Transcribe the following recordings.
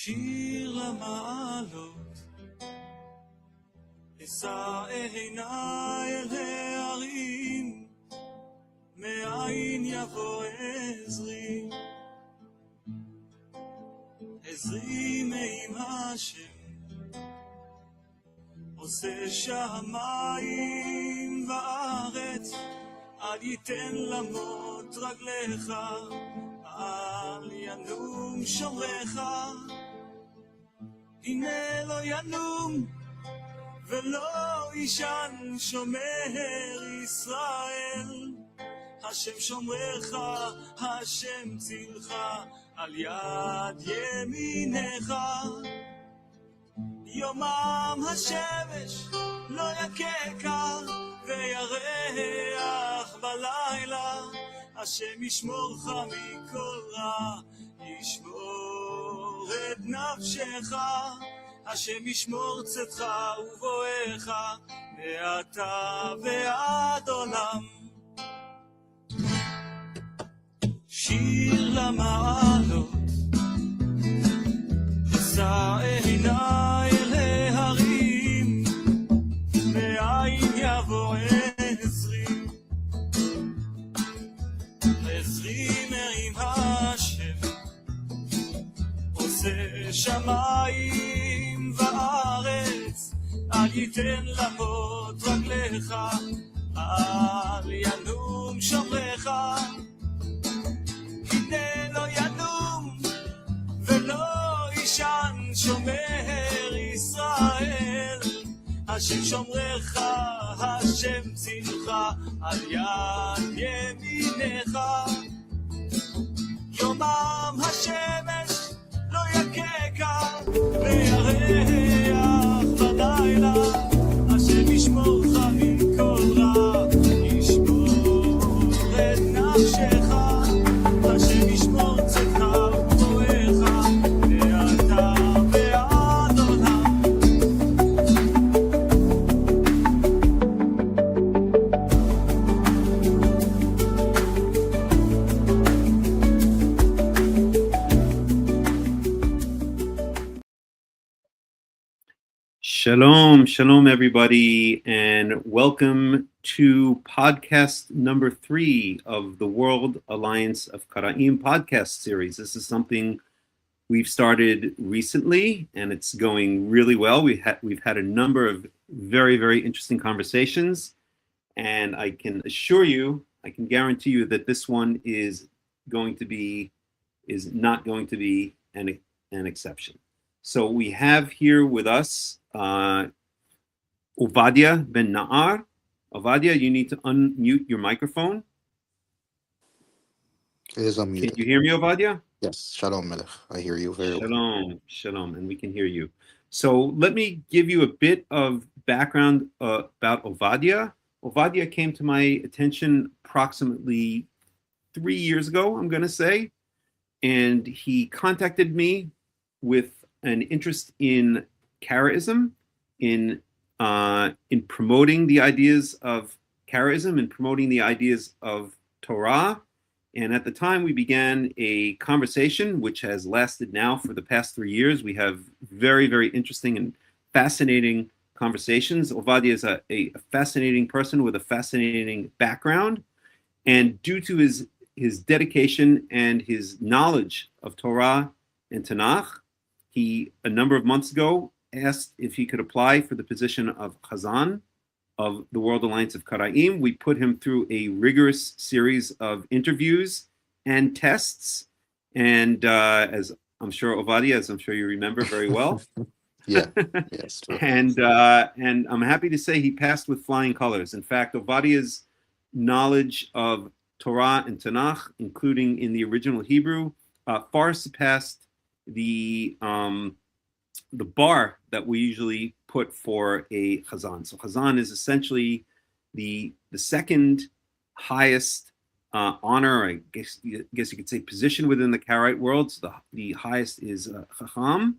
שיר למעלות, אשא עיניי אל ההרים, מאין יבוא עזרי, עזרי מעם השם, עושה שמיים וארץ, אל ייתן למות רגליך, אל ינום שומרך, הנה לא ינום ולא ישן שומר ישראל, השם שומרך, השם צילך, על יד ימינך. יומם השמש לא יככה וירח בלילה, השם ישמורך מכל רע, ישמור את נפשך, השם ישמור צאתך ובואך מעתה ועד עולם. שיר למעלות, אשא עיניי אל ההרים, מאין יבוא עזרי, עזרי מעם השם, עושה שמיים וארץ, אל ייתן למות רגליך, אל ינום שומרך, הנה לא ינום ולא ישן שומר ישראל, השם שומרך, השם צילך, על יד ימינך. יומם השמש לא יככה וירח בלילה, השם ישמורך מכל רע, ישמור את נפשך, השם ישמור צאתך ובואך מעתה ועד עולם. Shalom, shalom, everybody, and welcome to podcast number 3 of the World Alliance of Qara'im podcast series. This is something we've started recently, and it's going really well. We've had a number of very, very interesting conversations, and I can assure you, I can guarantee you that this one is not going to be an exception. So we have here with us Ovadia ben Na'ar. Ovadia, you need to unmute your microphone. It is unmuted. Can you hear me, Ovadia? Yes. Shalom, Melech. I hear you very well. Shalom, shalom, and we can hear you. So let me give you a bit of background about Ovadia. Ovadia came to my attention approximately 3 years ago, I'm going to say, and he contacted me with an interest in Karaism, in promoting the ideas of Karaism and promoting the ideas of Torah. And at the time, we began a conversation which has lasted now for the past 3 years. We have very, very interesting and fascinating conversations. Ovadia is a fascinating person with a fascinating background. And due to his dedication and his knowledge of Torah and Tanakh, he, a number of months ago, asked if he could apply for the position of Hazzan of the World Alliance of Qara'im. We put him through a rigorous series of interviews and tests. And as I'm sure Ovadia, as I'm sure you remember very well. Yeah. Yes. And I'm happy to say he passed with flying colors. In fact, Ovadia's knowledge of Torah and Tanakh, including in the original Hebrew, far surpassed the bar that we usually put for a Hazzan. So Hazzan is essentially the second highest honor, I guess you could say, position within the Karaite world. So the highest is Hakham,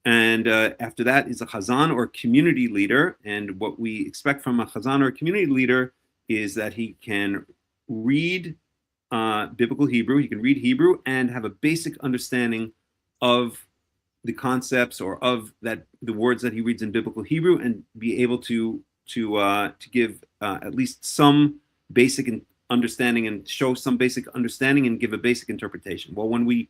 and after that is a Hazzan or community leader. And what we expect from a Hazzan or community leader is that he can read biblical Hebrew, he can read Hebrew and have a basic understanding of the concepts or of that the words that he reads in biblical Hebrew and be able to give at least some basic understanding and show some basic understanding and give a basic interpretation. Well, when we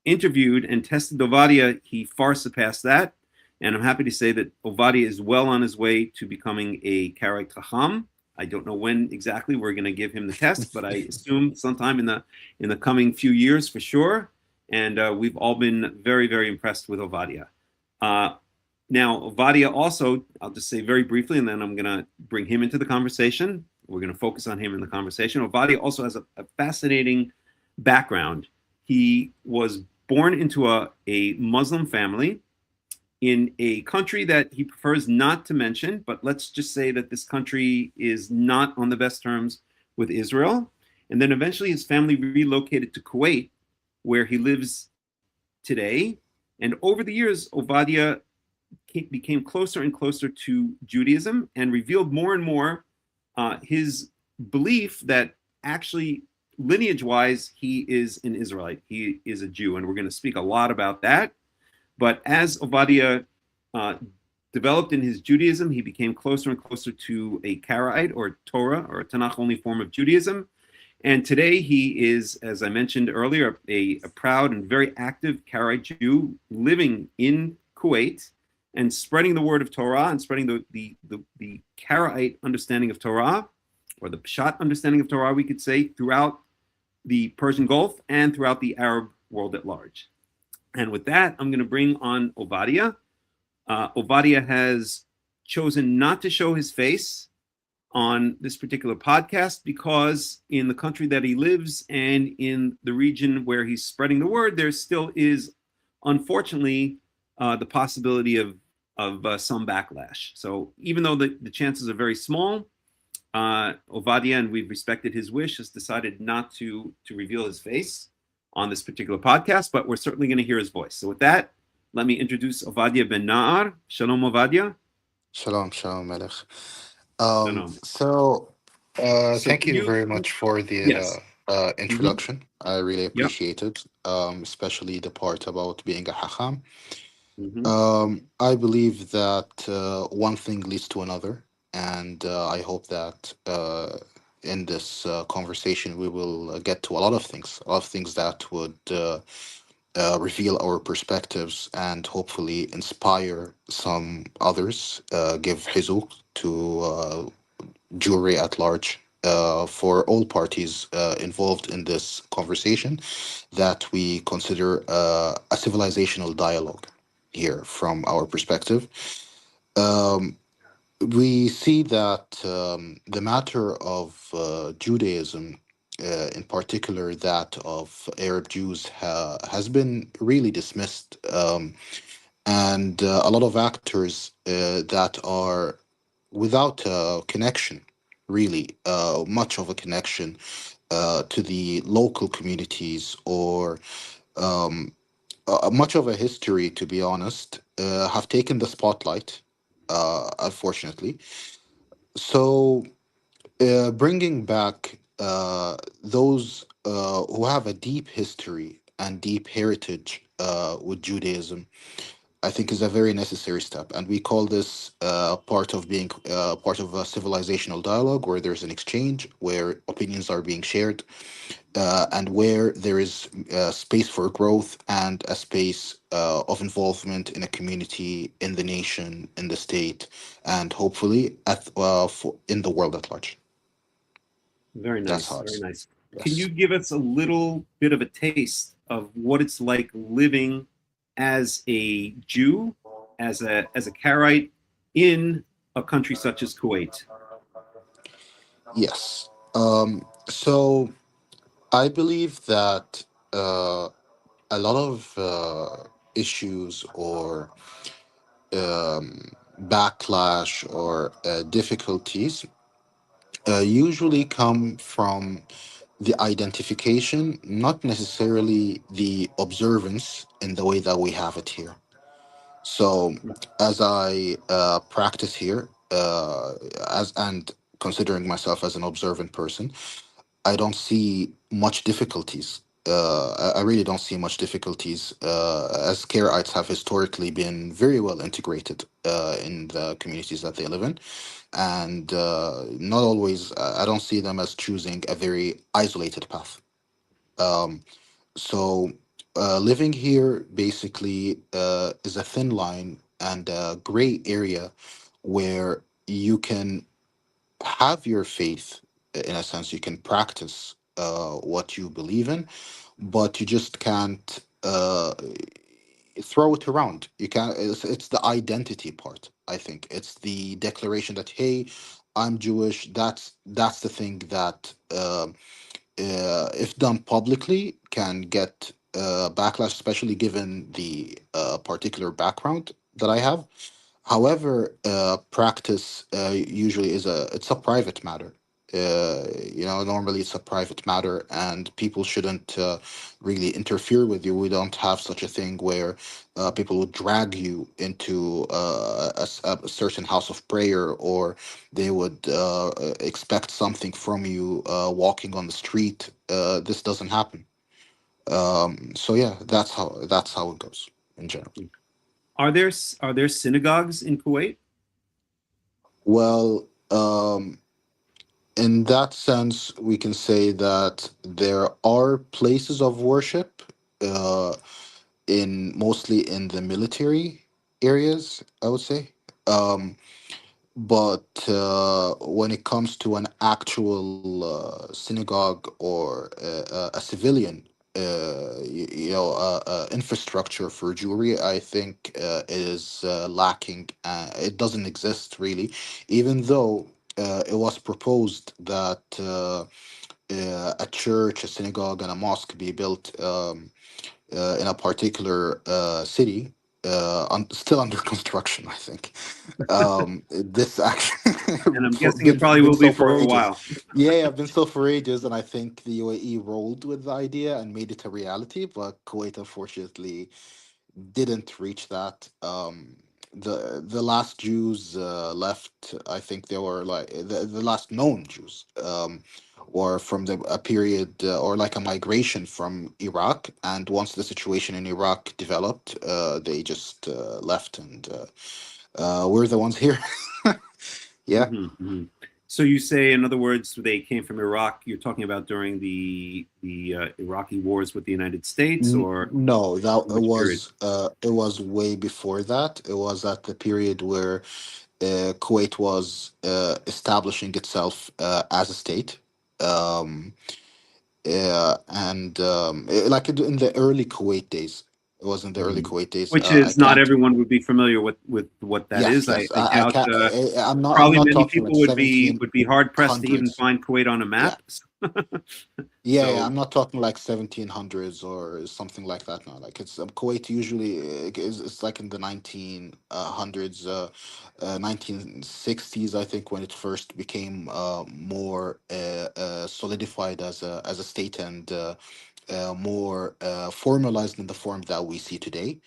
interviewed and tested Ovadia, he far surpassed that. And I'm happy to say that Ovadia is well on his way to becoming a Karaite Hakham. I don't know when exactly we're going to give him the test, but I assume sometime in the coming few years for sure. And we've all been very, very impressed with Ovadia. Now, Ovadia also, I'll just say very briefly, and then I'm going to bring him into the conversation. We're going to focus on him in the conversation. Ovadia also has a fascinating background. He was born into a Muslim family in a country that he prefers not to mention, but let's just say that this country is not on the best terms with Israel. And then eventually his family relocated to Kuwait, where he lives today. And over the years, Ovadia became closer and closer to Judaism and revealed more and more his belief that actually lineage-wise, he is an Israelite. He is a Jew, and we're going to speak a lot about that. But as Ovadia developed in his Judaism, he became closer and closer to a Karaite or Torah or a Tanakh-only form of Judaism. And today he is, as I mentioned earlier, a proud and very active Karaite Jew living in Kuwait and spreading the word of Torah and spreading the Karaite understanding of Torah, or the Pshat understanding of Torah, we could say, throughout the Persian Gulf and throughout the Arab world at large. And with that, I'm going to bring on Ovadia. Ovadia has chosen not to show his face on this particular podcast because in the country that he lives and in the region where he's spreading the word, there still is, unfortunately, the possibility of some backlash. So even though the chances are very small, Ovadia, and we've respected his wish, has decided not to reveal his face on this particular podcast, but we're certainly going to hear his voice. So with that, let me introduce Ovadia ben Na'ar. Shalom, Ovadia. Shalom, shalom, Melech. Shalom. So thank you you very much for the Yes. introduction. I really Yep. appreciate it, especially the part about being a Hakham. Mhm. I believe that one thing leads to another, and I hope that in this conversation we will get to a lot of things that would reveal our perspectives and hopefully inspire some others, give hizuk to jury at large, for all parties involved in this conversation, that we consider a civilizational dialogue here from our perspective. Um, we see that the matter of Judaism, in particular that of Arab Jews, has been really dismissed, and a lot of actors that are without a connection, really, much of a connection to the local communities, or um, much of a history, to be honest, have taken the spotlight, unfortunately. So, bringing back those who have a deep history and deep heritage with Judaism, I think is a very necessary step, and we call this part of being part of a civilizational dialogue, where there's an exchange, where opinions are being shared, and where there is space for growth and a space of involvement in a community, in the nation, in the state, and hopefully in the world at large. Very That's nice. how Very it's. nice. Can Yes. you give us a little bit of a taste of what it's like living as a Jew, as a Karaite in a country such as Kuwait? Yes. So I believe that a lot of issues or backlash or difficulties usually come from the identification, not necessarily the observance in the way that we have it here. So, as I practice here, as and considering myself as an observant person, I don't see much difficulties I really don't see much difficulties, as Karaites have historically been very well integrated in the communities that they live in, and not always. I don't see them as choosing a very isolated path. Um, so living here basically is a thin line and a gray area where you can have your faith, in a sense. You can practice what you believe in, but you just can't throw it around. You can't. It's the identity part. I think it's the declaration that, hey, I'm Jewish. That's the thing that if done publicly can get backlash, especially given the particular background that I have. However, practice usually it's a private matter. Normally it's a private matter, and people shouldn't really interfere with you. We don't have such a thing where people would drag you into a certain house of prayer, or they would expect something from you walking on the street. This doesn't happen. So yeah, that's how it goes in general. Are there synagogues in Kuwait? Well, in that sense, we can say that there are places of worship, uh, in mostly in the military areas, I would say. Um, but when it comes to an actual synagogue or a civilian, infrastructure for Jewry, I think is lacking. It doesn't exist really, even though it was proposed that a church, a synagogue, and a mosque be built in a particular city, still under construction, I think. This actually And I'm guessing it been probably been will be so for for a ages. while. Yeah, I've been so for ages, and I think the UAE rolled with the idea and made it a reality, but Kuwait unfortunately didn't reach that. The last Jews left. I think they were like the last known Jews. Or from a period or like a migration from Iraq, and once the situation in Iraq developed, they just left, and we're the ones here. Yeah. So you say, in other words, they came from Iraq. You're talking about during the Iraqi wars with the United States, or No, that which period? it was way before that. It was at the period where Kuwait was establishing itself as a state. Um, and like in the early Kuwait days. It was in the early Mhm. Kuwait days. Which I is, not can't. everyone would be familiar with what that Yes, is. I, yes. I I doubt. can't. I'm not. I'm Probably not many talking like people would be hard pressed to even 1700s. find Kuwait on a Yeah. map. Yeah, yeah, So, I'm not talking like 1700s or something like that now. Like it's Kuwait usually is it's like in the 1900s, 1960s, I think, when it first became more solidified as a state, and more formalized in the form that we see today.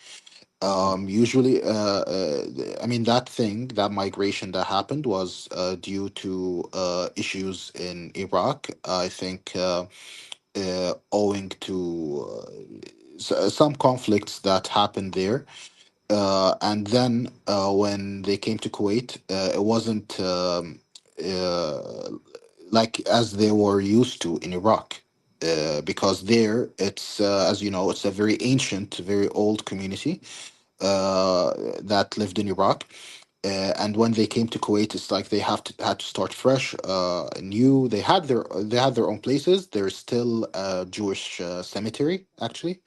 Usually, I mean, that migration that happened was due to issues in Iraq. I think owing to some conflicts that happened there. And then when they came to Kuwait, it wasn't uh, like as they were used to in Iraq. Because there, it's as you know, it's a very ancient, very old community that lived in Iraq. And when they came to Kuwait, it's like they had to start fresh, new. They had their own places. There's still a Jewish cemetery, actually,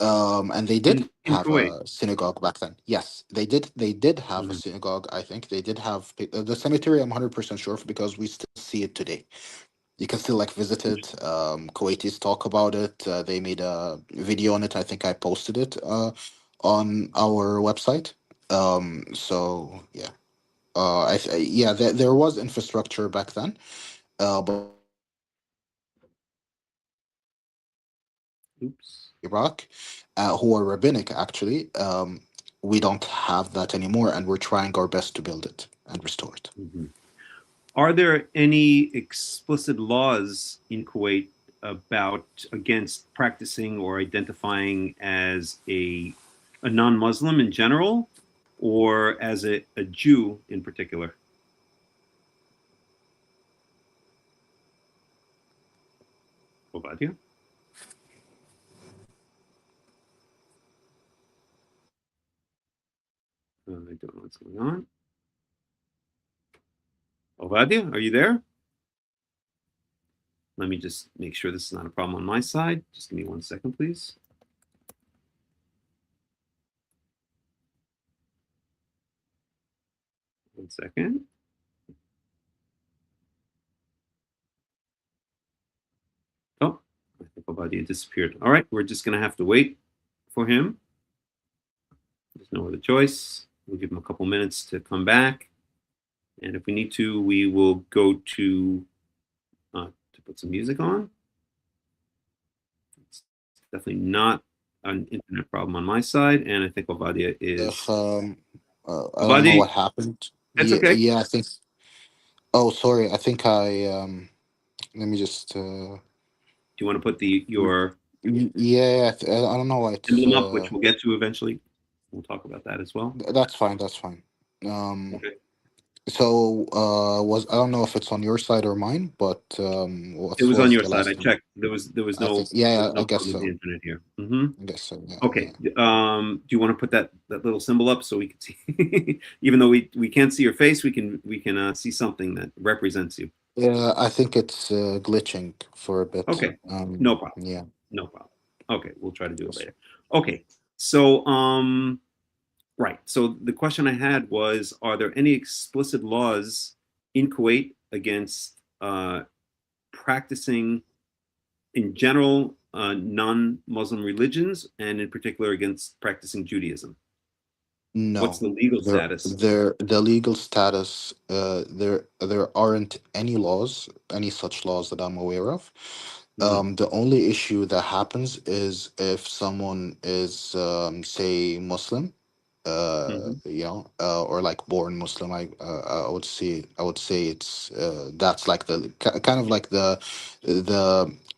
and they did in have Kuwait. a synagogue back then. Yes, they did. They did have a Mhm. synagogue. I think they did have the cemetery. I'm 100% sure of, because we still see it today. You can still like visit it. Kuwaitis talk about it. They made a video on it. I think I posted it on our website. So yeah, yeah, there was infrastructure back then, but Oops. Iraq, who are rabbinic actually, we don't have that anymore, and we're trying our best to build it and restore it. Mhm. Are there any explicit laws in Kuwait about against practicing or identifying as a non-Muslim in general, or as a Jew in particular? Ovadia? I don't know what's going on. Ovadia, are you there? Let me just make sure this is not a problem on my side. Just give me 1 second, please. One second. Oh, I think Ovadia disappeared. All right, we're just going to have to wait for him. There's no other choice. We'll give him a couple minutes to come back. And if we need to, we will go to put some music on. It's definitely not an internet problem on my side. And I think Ovadia is... I don't know what happened. That's okay. Yeah, I think. Oh, sorry. I think let me just. Do you want to put your... Yeah, I don't know why it's. emblem up, which we'll get to eventually. We'll talk about that as well. That's fine. That's fine. Okay. So I don't know if it's on your side or mine, but it was on your side. I checked. There was no I guess problem with so. the internet here. Mm-hmm. I guess so. Yeah, okay. Yeah. Do you want to put that little symbol up so we can see? Even though we can't see your face, we can see something that represents you. Yeah, I think it's glitching for a bit. Okay. No problem. Yeah. No problem. Okay, we'll try to do it later. Okay. So right. So the question I had was, are there any explicit laws in Kuwait against practicing in general non-Muslim religions, and in particular against practicing Judaism? No. What's the legal status? The legal status, there aren't any such laws that I'm aware of. The only issue that happens is if someone is, say, Muslim, or like born Muslim. I would say it's that's like the kind of like the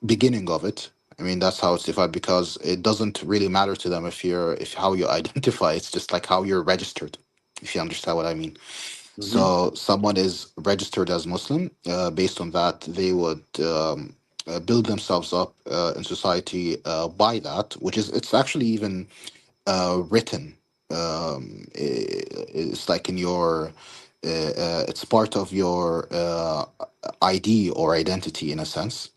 beginning of it. I mean, that's how it's defined, because it doesn't really matter to them if how you identify. It's just like how you're registered, if you understand what I mean. So someone is registered as Muslim. Based on that, they would build themselves up in society by that, which is it's actually even written. It's like in your it's part of your ID or identity in a sense.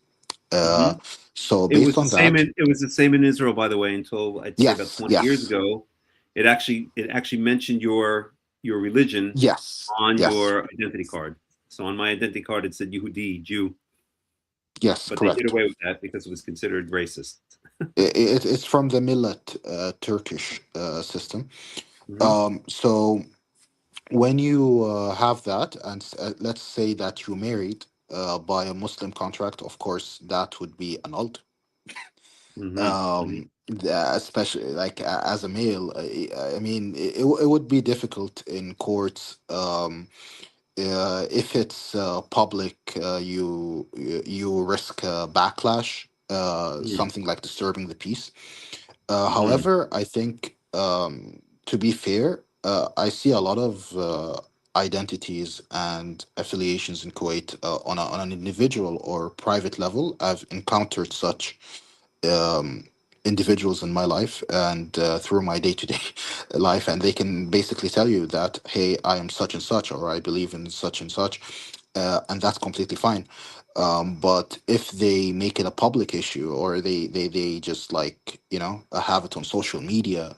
So It was based the on same. that, It was the same in Israel, by the way, until I'd say about 20 years ago. It actually mentioned your religion on your identity card. So on my identity card, it said Yehudi, Jew. Yes, but correct. They did away with that because it was considered racist. It's from the Melech Turkish system. So when you have that, and let's say that you married by a Muslim contract, of course, that would be annulled. Especially like as a male, I mean, it would be difficult in courts. If it's public, you risk backlash, something like disturbing the peace. However, I think, to be fair, I see a lot of identities and affiliations in Kuwait on an individual or private level. I've encountered such um, individuals in my life and through my day-to-day life, and they can basically tell you that, hey, I am such and such, or I believe in such and such, and that's completely fine. But if they make it a public issue, or they just like, have it on social media,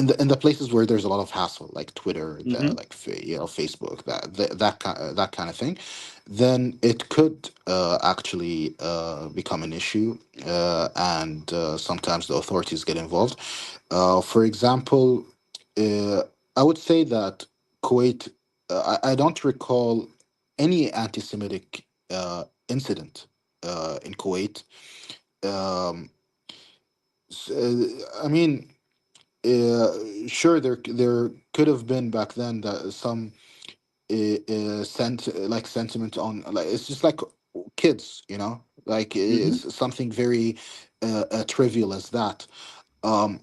in the places where there's a lot of hassle, like Twitter, Facebook, that kind of thing, then it could actually become an issue, and sometimes the authorities get involved. For example, uh, I would say that Kuwait, I don't recall any anti-Semitic incident in Kuwait. Um, I mean, sure, there could have been back then that some sentiment on, like, it's just like kids, like Mhm. it's something very trivial as that. Um,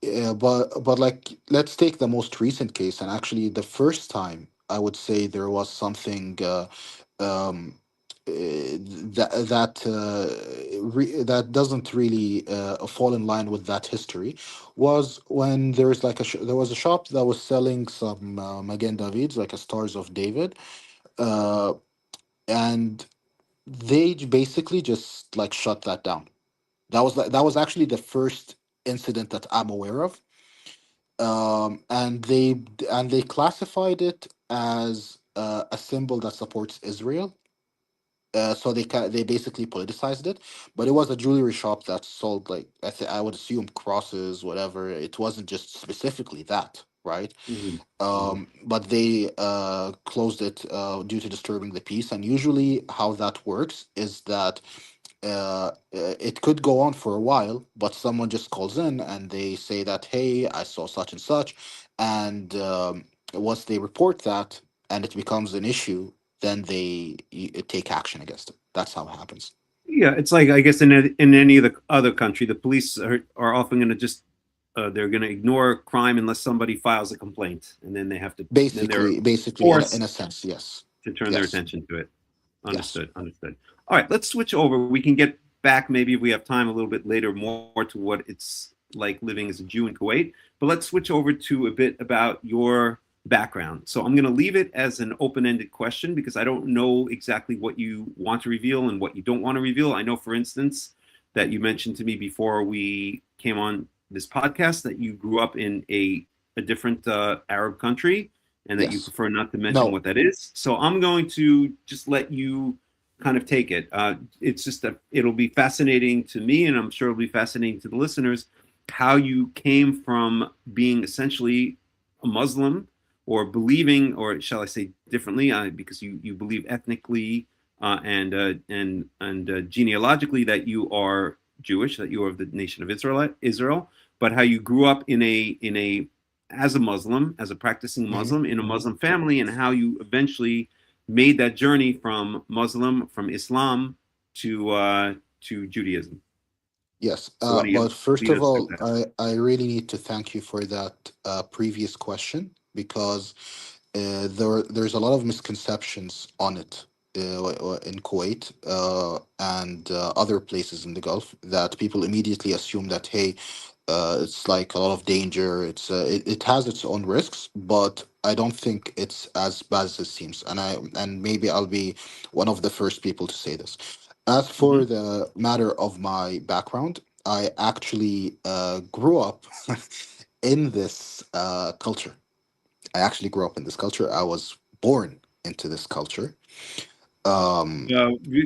yeah, but like, let's take the most recent case, and actually the first time I would say there was something um, that doesn't really fall in line with that history, was when there's like there was a shop that was selling some Magen Davids, like a Stars of David, uh, and they basically just like shut that down. That was actually the first incident that I'm aware of, and they classified it as a symbol that supports Israel. So they basically politicized it, but it was a jewelry shop that sold, like, I would assume, crosses, whatever. It wasn't just specifically that, right? Mhm. Mhm. But they closed it due to disturbing the peace. And usually, how that works is that it could go on for a while, but someone just calls in and they say that, hey, I saw such and such. And once they report that and it becomes an issue, then they take action against it. That's how it happens. Yeah, it's like, I guess, in any of the other country, the police are often going to just they're going to ignore crime unless somebody files a complaint, and then then they're Basically, in a forced sense, yes. to turn their Yes. attention to it. Yes. Understood. Understood. All right, let's switch over. We can get back, maybe if we have time, a little bit later, more to what it's like living as a Jew in Kuwait. But let's switch over to a bit about your background. So I'm going to leave it as an open-ended question because I don't know exactly what you want to reveal and what you don't want to reveal. I know, for instance, that you mentioned to me before we came on this podcast that you grew up in a different Arab country and that you Yes. prefer not to mention No. what that is. So I'm going to just let you kind of take it. It's just that it'll be fascinating to me, and I'm sure it'll be fascinating to the listeners, how you came from being essentially a Muslim or believing, or shall I say differently, because you believe ethnically and genealogically that you are Jewish, that you are of the nation of Israel, but how you grew up in a as a Muslim, as a practicing Hmm. Muslim in a Muslim family, and how you eventually made that journey from Islam to Judaism. Yes. So why don't But you first lead of us through all, that? I really need to thank you for that previous question, because there's a lot of misconceptions on it in Kuwait and other places in the Gulf, that people immediately assume that, hey, it's like a lot of danger. It has its own risks, but I don't think it's as bad as it seems. And maybe I'll be one of the first people to say this. As Mm-hmm. for the matter of my background, I actually grew up in this culture. I actually grew up in this culture. I was born into this culture. Um,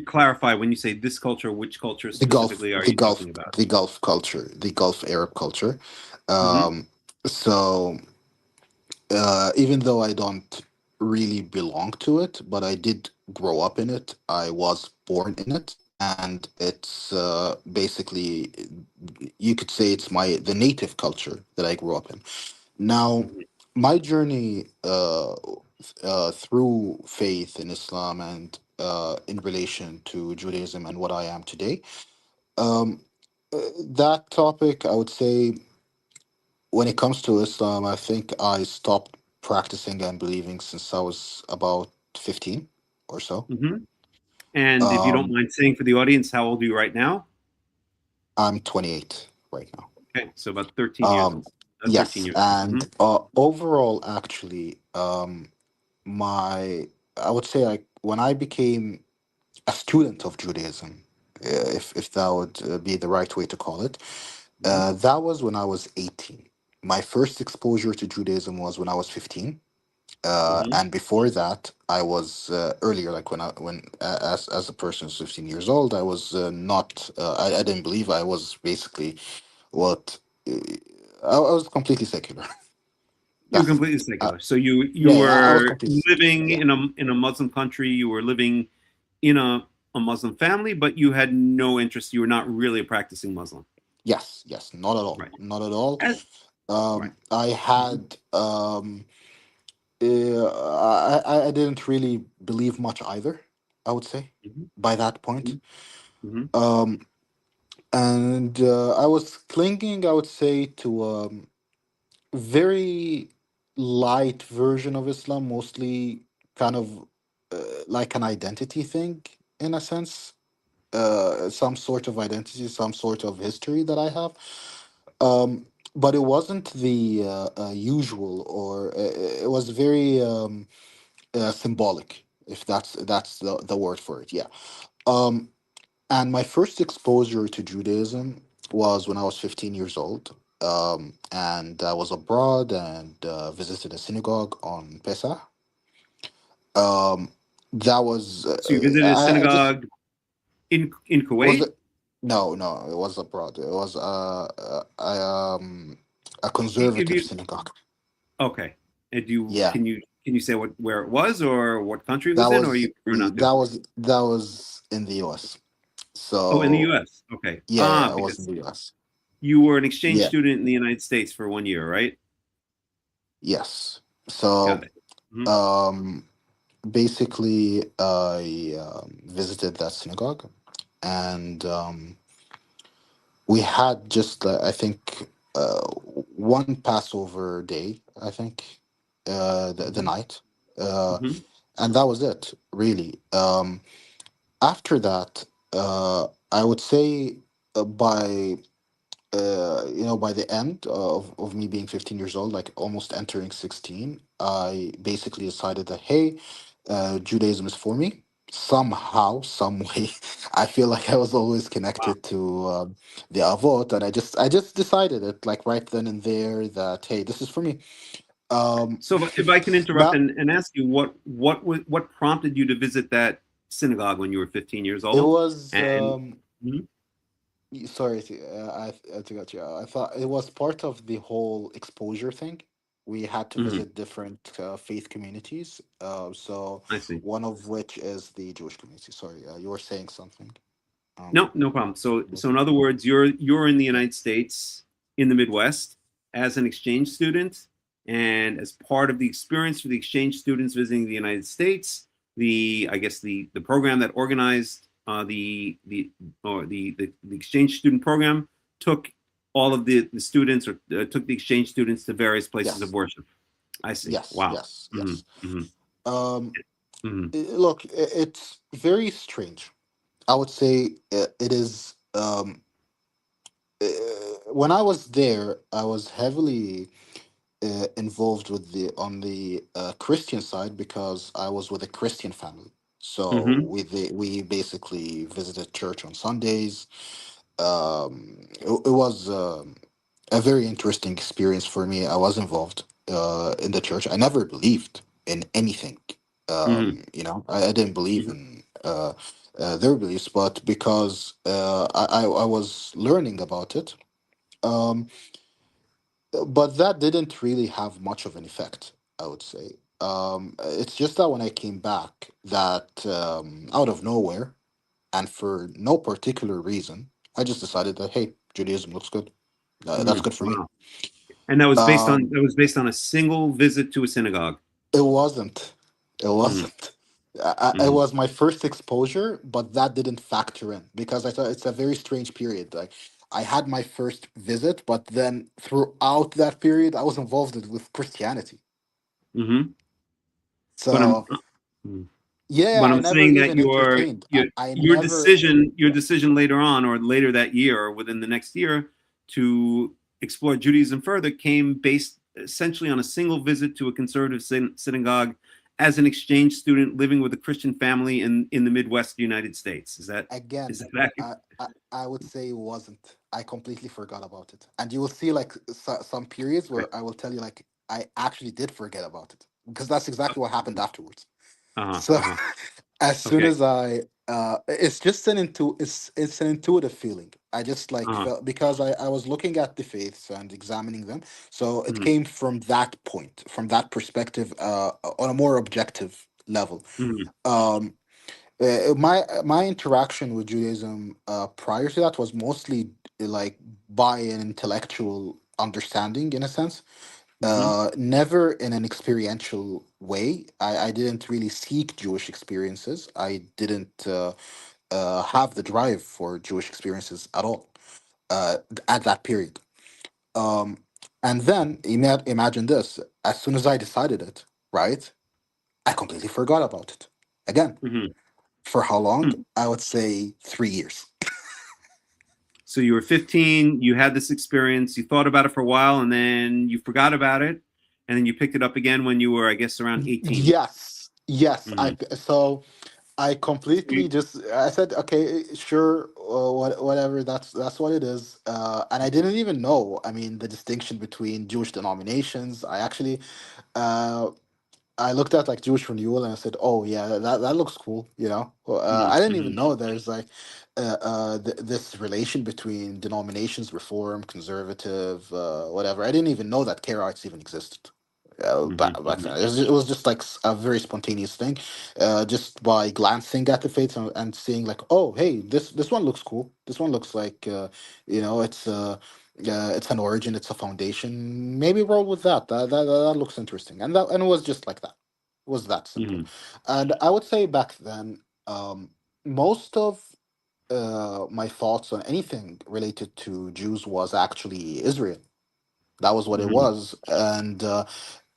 Clarify when you say this culture, which culture specifically are you talking about? The Gulf culture, the Gulf Arab culture. Mm-hmm. Um, so even though I don't really belong to it, but I did grow up in it. I was born in it, and it's basically, you could say, it's the native culture that I grew up in. Now, Mm-hmm. my journey through faith in Islam and in relation to Judaism and what I am today, um, that topic, I would say, when it comes to Islam, I think I stopped practicing and believing since I was about 15 or so. Mm-hmm. And if you don't Um, mind saying for the audience, how old are you right now? I'm 28 right now. Okay, so about 13 years Um, old. 13 yes, years old. and Mm-hmm. overall, actually, my I would say, like, when I became a student of Judaism, if that would be the right way to call it, Mm-hmm. that was when I was 18. My first exposure to Judaism was when I was 15. Mm-hmm. And before that, I was earlier, like as a person who's 15 years old, I was not. I didn't believe. I was basically what uh, I was completely secular. You were That's completely secular. So you yeah, yeah. I was were completely secular. living Yeah. in a Muslim country. You were living in a Muslim family, but you had no interest. You were not really a practicing Muslim. Yes. Yes. Not at all. Right. Not at all. And- right. I Mhm. had I didn't really believe much either, I would say, Mhm, by that point. mhm, mhm, Um, and I was clinging, I would say, to very light version of Islam, mostly kind of like an identity thing in a sense, some sort of identity, some sort of history that I have. But it wasn't the usual, or it was very symbolic, if that's the word for it. Yeah. Um, and my first exposure to Judaism was when I was 15 years old. And I was abroad and visited a synagogue on Pesach. Um, that was, So you visited a I just, synagogue in was Kuwait? it? No, no, it was abroad. It was a If conservative you synagogue. okay, and you Yeah, can you say what where it was or what country it that was in, or was you prefer not to? that was in the U.S. Oh, in the So U.S. Okay. yeah, Ah, yeah, it was in because the U.S. you were an exchange Yeah, student in the United States for 1 year, right? yes. Got So it. Mhm, um, basically, I visited that synagogue, and we had just I think one Passover day. I think the mhm, night, uh, mhm, and that was it. Really. After that, I would say by by the end of me being 15 years old, like almost entering 16, I basically decided that, hey, Judaism is for me. Somehow, some way, I feel like I was always wow. connected to the Avot, and I just decided it like right then and there that, hey, this is for me. Um, So if I can interrupt now and ask you what prompted you to visit that synagogue when you were 15 years it old? was. And mhm, Sorry, I forgot you. I thought it was part of the whole exposure thing. We had to mhm, visit different faith communities. So I see. one of which is the Jewish community. Sorry, you were saying something. No, Um, no problem. yeah. So in other words, you're in the United States in the Midwest as an exchange student, and as part of the experience for the exchange students visiting the United States, the I guess the program that organized the exchange student program took all of the students, or took the exchange students to various places of Yes, worship. I see. yes, Wow. yes, Hmm. yes. Hmm. Um, Hmm. Look, it's very strange. I would say it is. Uh, when I was there, I was heavily involved with the on the Christian side because I was with a Christian family. So Hmm. we basically visited church on Sundays. It was a very interesting experience for me. I was involved in the church. I never believed in anything. Hmm. I didn't believe Hmm. in their beliefs, but because I was learning about it. Um, but that didn't really have much of an effect, I would say. It's just that when I came back, that out of nowhere and for no particular reason, I just decided that, hey, Judaism looks good. That's Hmm. good for me. Wow. And that was based on Um, a single visit to a synagogue. it wasn't. It Mm, wasn't. It mm, was my first exposure, but that didn't factor in because I thought it's a very strange period. Like I had my first visit, but then throughout that period, I was involved with Christianity. hmm. But So mm, yeah, but I I'm never saying that even entertained. I your never. decision later on, or later that year, or within the next year, to explore Judaism further came based essentially on a single visit to a conservative synagogue as an exchange student living with a Christian family in the Midwest United States. Is Again, that accurate? I would say it wasn't. I completely forgot about it. And you will see like some periods Okay. where I will tell you like I actually did forget about it because that's exactly what happened afterwards. Uh-huh. So Uh-huh. as soon Okay. as it's just it's an intuitive feeling. I just like Uh-huh. felt because I was looking at the faiths and examining them. So it Mhm, came from that point, from that perspective, on a more objective level. mhm, Um my interaction with Judaism prior to that was mostly like by an intellectual understanding in a sense. Mm-hmm. Never in an experiential way. I didn't really seek Jewish experiences. I didn't have the drive for Jewish experiences at all at that period. Um, and then imagine this: as soon as I decided it, right, I completely forgot about it again. Mm-hmm. For how long? Hmm. I would say 3 years. So you were 15, you had this experience, you thought about it for a while, and then you forgot about it, and then you picked it up again when you were, I guess, around 18. Yes, yes. Mm-hmm. So I So completely just I said okay, sure, whatever. That's what it is. And I didn't even know. I mean, the distinction between Jewish denominations. Uh, I looked at like Jewish renewal and I said, oh yeah, that looks cool. I didn't even mm-hmm. know there's like this relation between denominations, reform, conservative, whatever. I didn't even know that Karaites even existed. Back Mm-hmm. then, it was just like a very spontaneous thing, just by glancing at the fates and seeing like, oh, hey, this one looks cool. This one looks like, it's an origin, it's a foundation. Maybe roll with that. That looks interesting, and it was just like that. It was that simple. Mm-hmm. And I would say back then, most of my thoughts on anything related to Jews was actually Israel. That was what it Mm-hmm. was,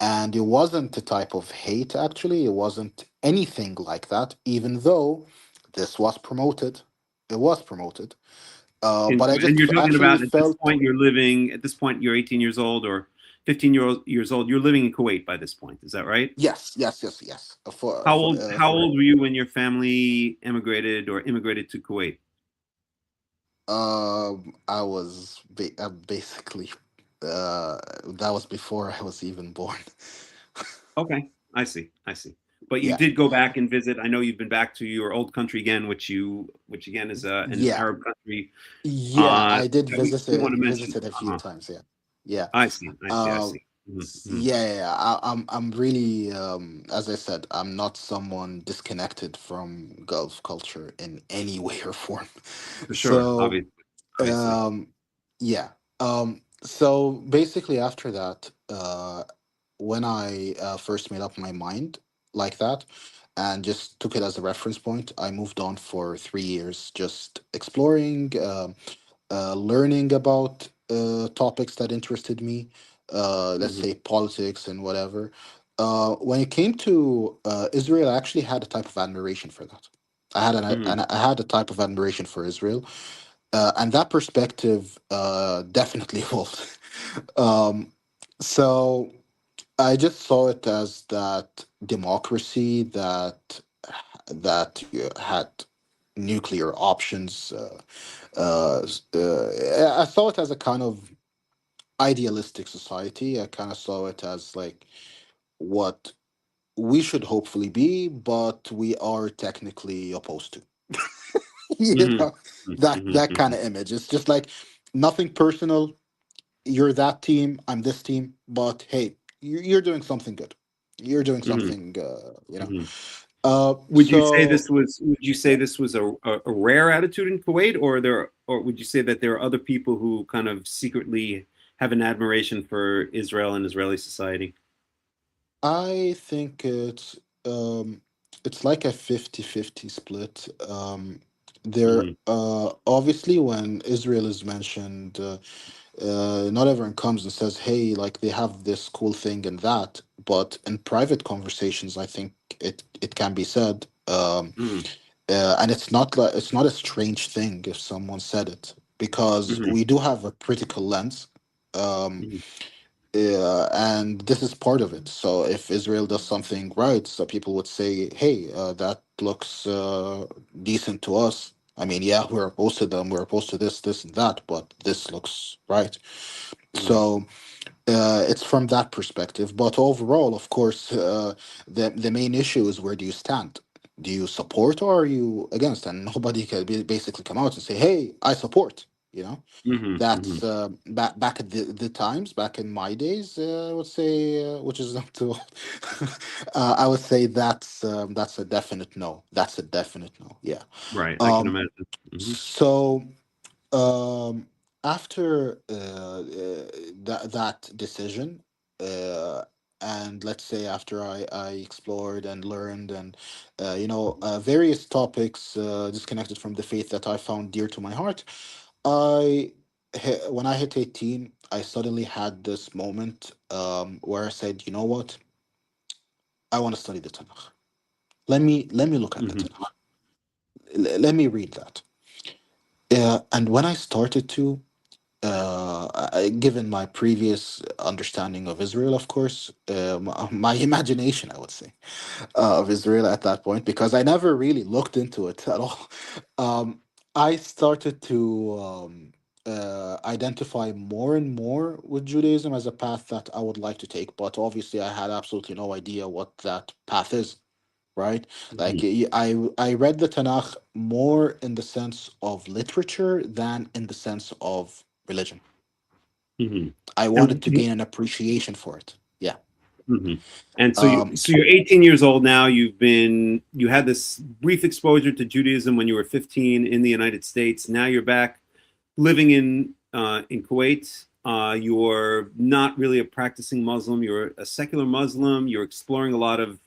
and it wasn't a type of hate. Actually, it wasn't anything like that. Even though this was promoted, it was promoted. But I And just you're talking actually about at this felt point, at this point, you're 18 years old or 15 years old. You're living in Kuwait by this point. Is that right? yes, yes, yes, yes. How old were you when your family immigrated to Kuwait? I was basically that was before I was even born. Okay, I see. I see. But you Yeah, did go back and visit. I know you've been back to your old country again, which again is an yeah, Arab country. yeah. I did That we visit do want it, to mention. visited a few Uh-huh. times. Yeah, yeah. I see. I see. I Um, see. Mm-hmm. yeah, yeah, yeah. I'm really, as I said, I'm not someone disconnected from Gulf culture in any way or form. For sure. So, Obviously. Obviously. um, yeah. So basically, after that, when I first made up my mind like that, and just took it as a reference point, I moved on for 3 years, just exploring. Learning about topics that interested me, let's Mm-hmm. say politics and whatever. When it came to Israel, I actually had a type of admiration for that. Mm-hmm. I had a type of admiration for Israel, and that perspective definitely evolved. um, so I just saw it as that democracy that had nuclear options. I saw it as a kind of idealistic society. I kind of saw it as like what we should hopefully be, but we are technically opposed to. you Mm-hmm. know, that kind Mm-hmm. of image. It's just like nothing personal. You're that team. I'm this team. But hey, you're doing something good. You're doing Mm-hmm. something. Mm-hmm. So Would you say this was a rare attitude in Kuwait, or would you say that there are other people who kind of secretly have an admiration for Israel and Israeli society? I think it's like a 50-50 split. There Mm-hmm. obviously when Israel is mentioned, not everyone comes and says, "Hey, like they have this cool thing and that." But in private conversations, I think it can be said, Mm-hmm. and it's not a strange thing if someone said it because Mm-hmm. we do have a critical lens. Um, and this is part of it. So if Israel does something right, so people would say, "Hey, that looks decent to us." I mean, yeah, we're opposed to them, we're opposed to this, and that, but this looks right. Mm-hmm. So it's from that perspective. But overall, of course, the main issue is where do you stand? Do you support or are you against? And nobody can basically come out and say, "Hey, I support." You know, Mm-hmm. that's back at the times back in my days. I would say, which is not too old. I would say that's a definite no. That's a definite no. Yeah. Right, I can Um. imagine. Mm-hmm. So um after that decision. and let's say after I explored and learned and various topics disconnected from the faith that I found dear to my heart, when I hit 18, I suddenly had this moment where I said, you know what, I want to study the Tanakh. Let me look at the Hmm. Tanakh. Let me read that. And when I started to, given my previous understanding of Israel, of course, my imagination, I would say, of Israel at that point, because I never really looked into it at all. Um, I started to identify more and more with Judaism as a path that I would like to take, but obviously I had absolutely no idea what that path is. Right, like I read the Tanakh more in the sense of literature than in the sense of religion. Hmm. I wanted And to gain an appreciation for it. Yeah. hmm. And so Um, you're 18 years old now. You had this brief exposure to Judaism when you were 15 in the United States. Now you're back living in Kuwait. You're not really a practicing Muslim. You're a secular Muslim. You're exploring a lot of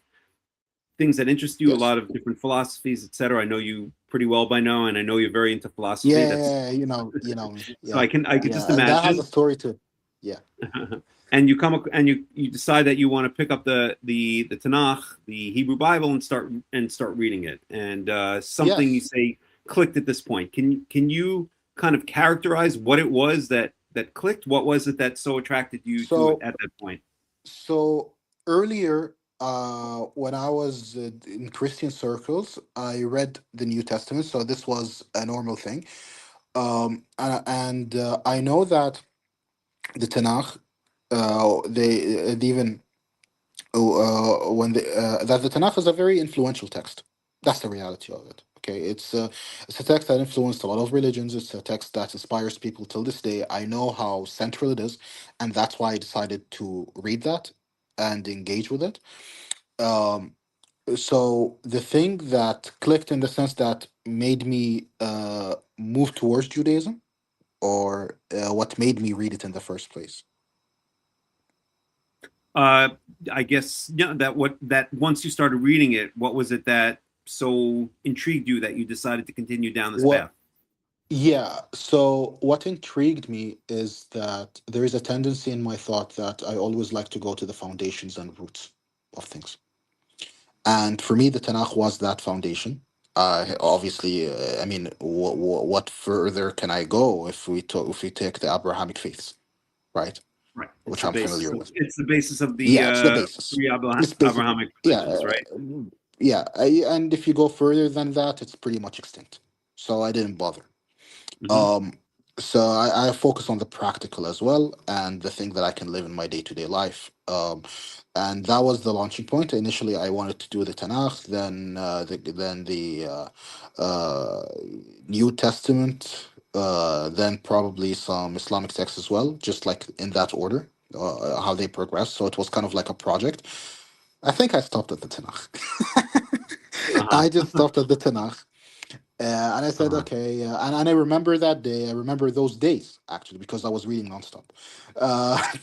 things that interest you, a yes. lot of different philosophies, etc. I know you pretty well by now, and I know you're very into philosophy. That's Yeah, you know me. so Yeah, I could just yeah, and that has a imagine. story too. Yeah. And you decide that you want to pick up the Tanakh, the Hebrew Bible, and start reading it. And something you Yes. say clicked at this point. Can you kind of characterize what it was that clicked? What was it that so attracted you to it So at that point? so earlier, when I was in Christian circles, I read the New Testament. So this was a normal thing. And I know that the Tanakh, they even when the that the Tanakh is a very influential text. That's the reality of it. Okay, it's a text that influenced a lot of religions. It's a text that inspires people till this day. I know how central it is, and that's why I decided to read that and engage with it. Um, so the thing that clicked in the sense that made me move towards Judaism, or what made me read it in the first place. Uh, I guess that once you started reading it, what was it that so intrigued you that you decided to continue down this What path? Yeah, so what intrigued me is that there is a tendency in my thought that I always like to go to the foundations and roots of things. And for me, the Tanakh was that foundation. Obviously, I mean, what further can I go if we take the Abrahamic faiths, right? Right. Which I'm familiar with. It's the basis of the Yeah, it's the basis. three It's basic. Abrahamic Yeah, religions, right? yeah. And if you go further than that, it's pretty much extinct. So I didn't bother. Hmm. Um, so I focus on the practical as well and the thing that I can live in my day-to-day life. And that was the launching point. Initially, I wanted to do the Tanakh, then the uh, New Testament, then probably some Islamic texts as well, just like in that order, how they progress. So it was kind of like a project. I think I stopped at the Tanakh. Uh-huh. I just stopped at the Tanakh. And I said, Uh-huh. okay. And I remember that day. I remember those days, actually, because I was reading nonstop,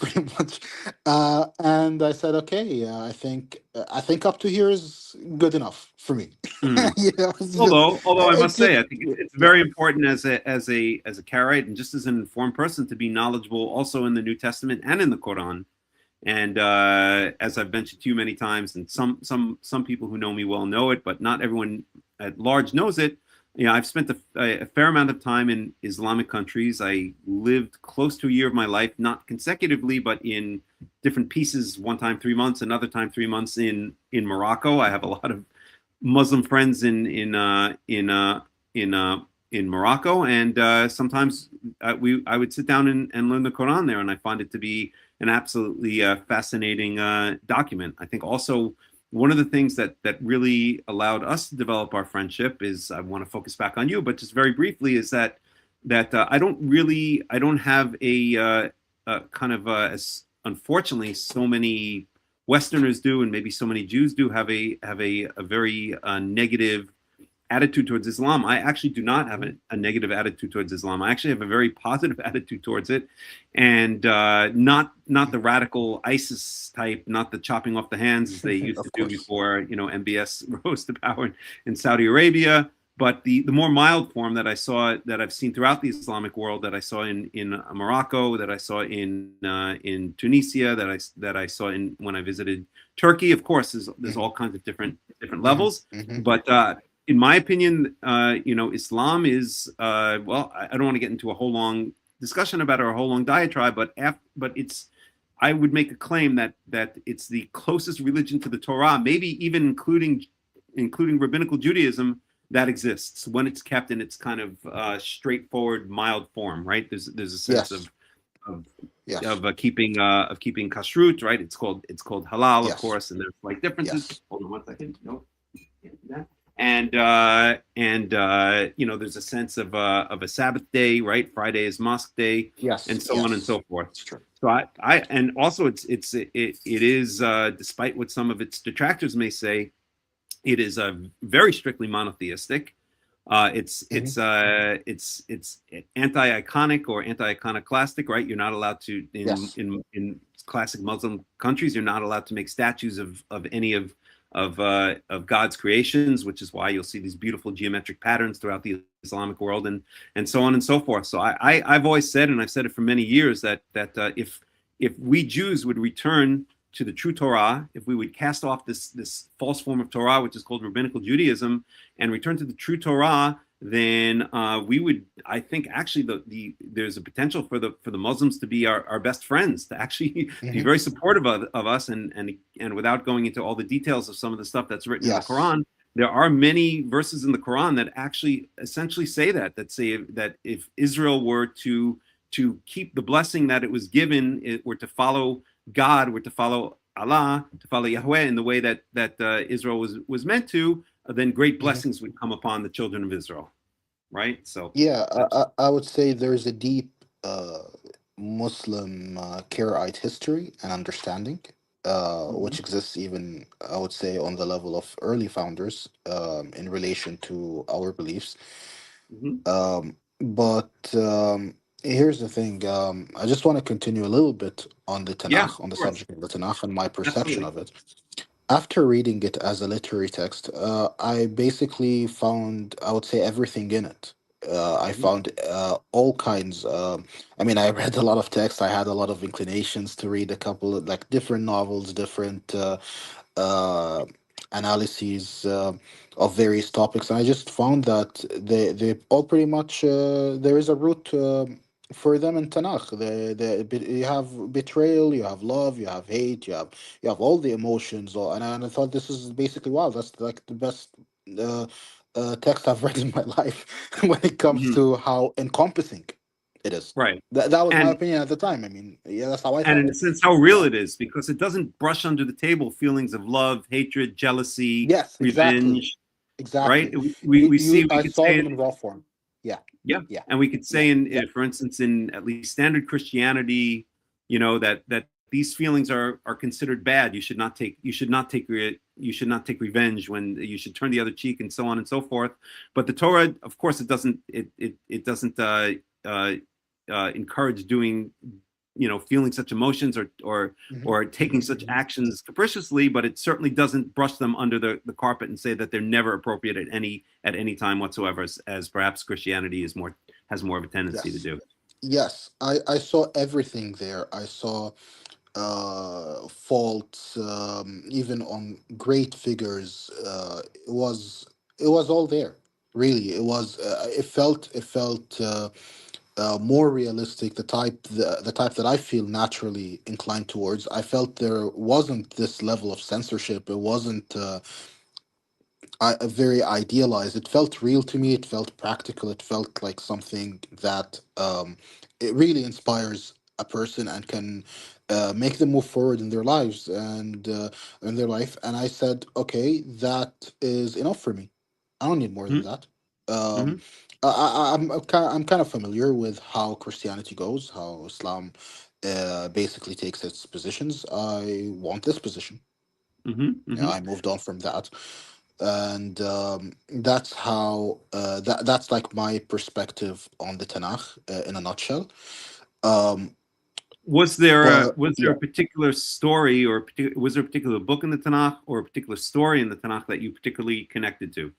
pretty much. And I said, okay, I think up to here is good enough for me. Mm. It's just, Although I must say, I think it's yeah, very important as a Karaite and just as an informed person to be knowledgeable also in the New Testament and in the Quran. And as I've mentioned to you many times, and some people who know me well know it, but not everyone at large knows it. You know, I've spent a fair amount of time in Islamic countries. I lived close to a year of my life, not consecutively, but in different pieces. One time 3 months, another time 3 months in Morocco. I have a lot of Muslim friends in Morocco, and sometimes I would sit down and learn the Quran there, and I find it to be an absolutely fascinating document. I think also one of the things that really allowed us to develop our friendship is I want to focus back on you, but just very briefly is that I don't have a kind of as unfortunately so many Westerners do, and maybe so many Jews do have a very negative attitude towards Islam. I actually do not have a negative attitude towards Islam. I actually have a very positive attitude towards it, and not the radical ISIS type, not the chopping off the hands as they used to do before, MBS rose to power in Saudi Arabia. But the more mild form that I've seen throughout the Islamic world, that I saw in Morocco, that I saw in Tunisia, that I saw when I visited Turkey. Of course, there's all kinds of different levels. But in my opinion, Islam is well, I don't want to get into a whole long discussion about it or a whole long diatribe, but I would make a claim that it's the closest religion to the Torah, maybe even including rabbinical Judaism, that exists when it's kept in its kind of straightforward, mild form, right? There's a sense of keeping kashrut, right? It's called halal, of course, and there's like differences. Hold on one second. Nope. Can't do that. And there's a sense of a Sabbath day, right? Friday is mosque day, and so on and so forth. That's true. So I and also it is despite what some of its detractors may say, it is very strictly monotheistic. It's anti-iconic or anti-iconoclastic, right? You're not allowed to in classic Muslim countries. You're not allowed to make statues of any of God's creations, which is why you'll see these beautiful geometric patterns throughout the Islamic world, and so on and so forth. So I've always said, and I've said it for many years, that if we Jews would return to the true Torah, if we would cast off this false form of Torah, which is called rabbinical Judaism, and return to the true Torah, then we would, I think, actually there's a potential for the Muslims to be our best friends, to actually be very supportive of us, and without going into all the details of some of the stuff that's written in the Quran, there are many verses in the Quran that actually essentially say that say that if Israel were to keep the blessing that it was given, it were to follow God, were to follow Allah, to follow Yahweh in the way that Israel was meant to, then great blessings would come upon the children of Israel, right? So I would say there's a deep Muslim Karaite history and understanding, which exists even, I would say, on the level of early founders in relation to our beliefs. But here's the thing. I just want to continue a little bit on the Tanakh, on the subject of the Tanakh and my perception of it. After reading it as a literary text, I basically found, I would say, everything in it. I found all kinds. I mean, I read a lot of text. I had a lot of inclinations to read a couple of different novels, different analyses of various topics, and I just found that they all pretty much there is a root for them in Tanakh. You have betrayal, you have love, you have hate, you have all the emotions. And I thought this is basically, wow, that's like the best text I've read in my life when it comes to how encompassing it is. Right. That was my opinion at the time. I mean, that's how I thought. And in a sense, how real it is, because it doesn't brush under the table feelings of love, hatred, jealousy, revenge. Exactly. Right. We saw them in raw form. Yeah. And we could say, for instance, in at least standard Christianity, that these feelings are considered bad. You should not take revenge, when you should turn the other cheek, and so on and so forth. But the Torah, of course, it doesn't encourage doing, feeling such emotions or taking such actions capriciously, but it certainly doesn't brush them under the carpet and say that they're never appropriate at any time whatsoever, as perhaps Christianity has more of a tendency to do. Yes, I saw everything there. I saw faults, even on great figures. It was all there. Really, it was. It felt more realistic, the type that I feel naturally inclined towards. I felt there wasn't this level of censorship. It wasn't very idealized. It felt real to me. It felt practical. It felt like something that it really inspires a person and can make them move forward in their lives and in their life. And I said, okay, that is enough for me. I don't need more than that. I'm kind of familiar with how Christianity goes, how Islam basically takes its positions. I want this position. I moved on from that. And that's how that's like my perspective on the Tanakh in a nutshell. Um, but Was there yeah, a particular story or was there a particular book in the Tanakh or a particular story in the Tanakh that you particularly connected to,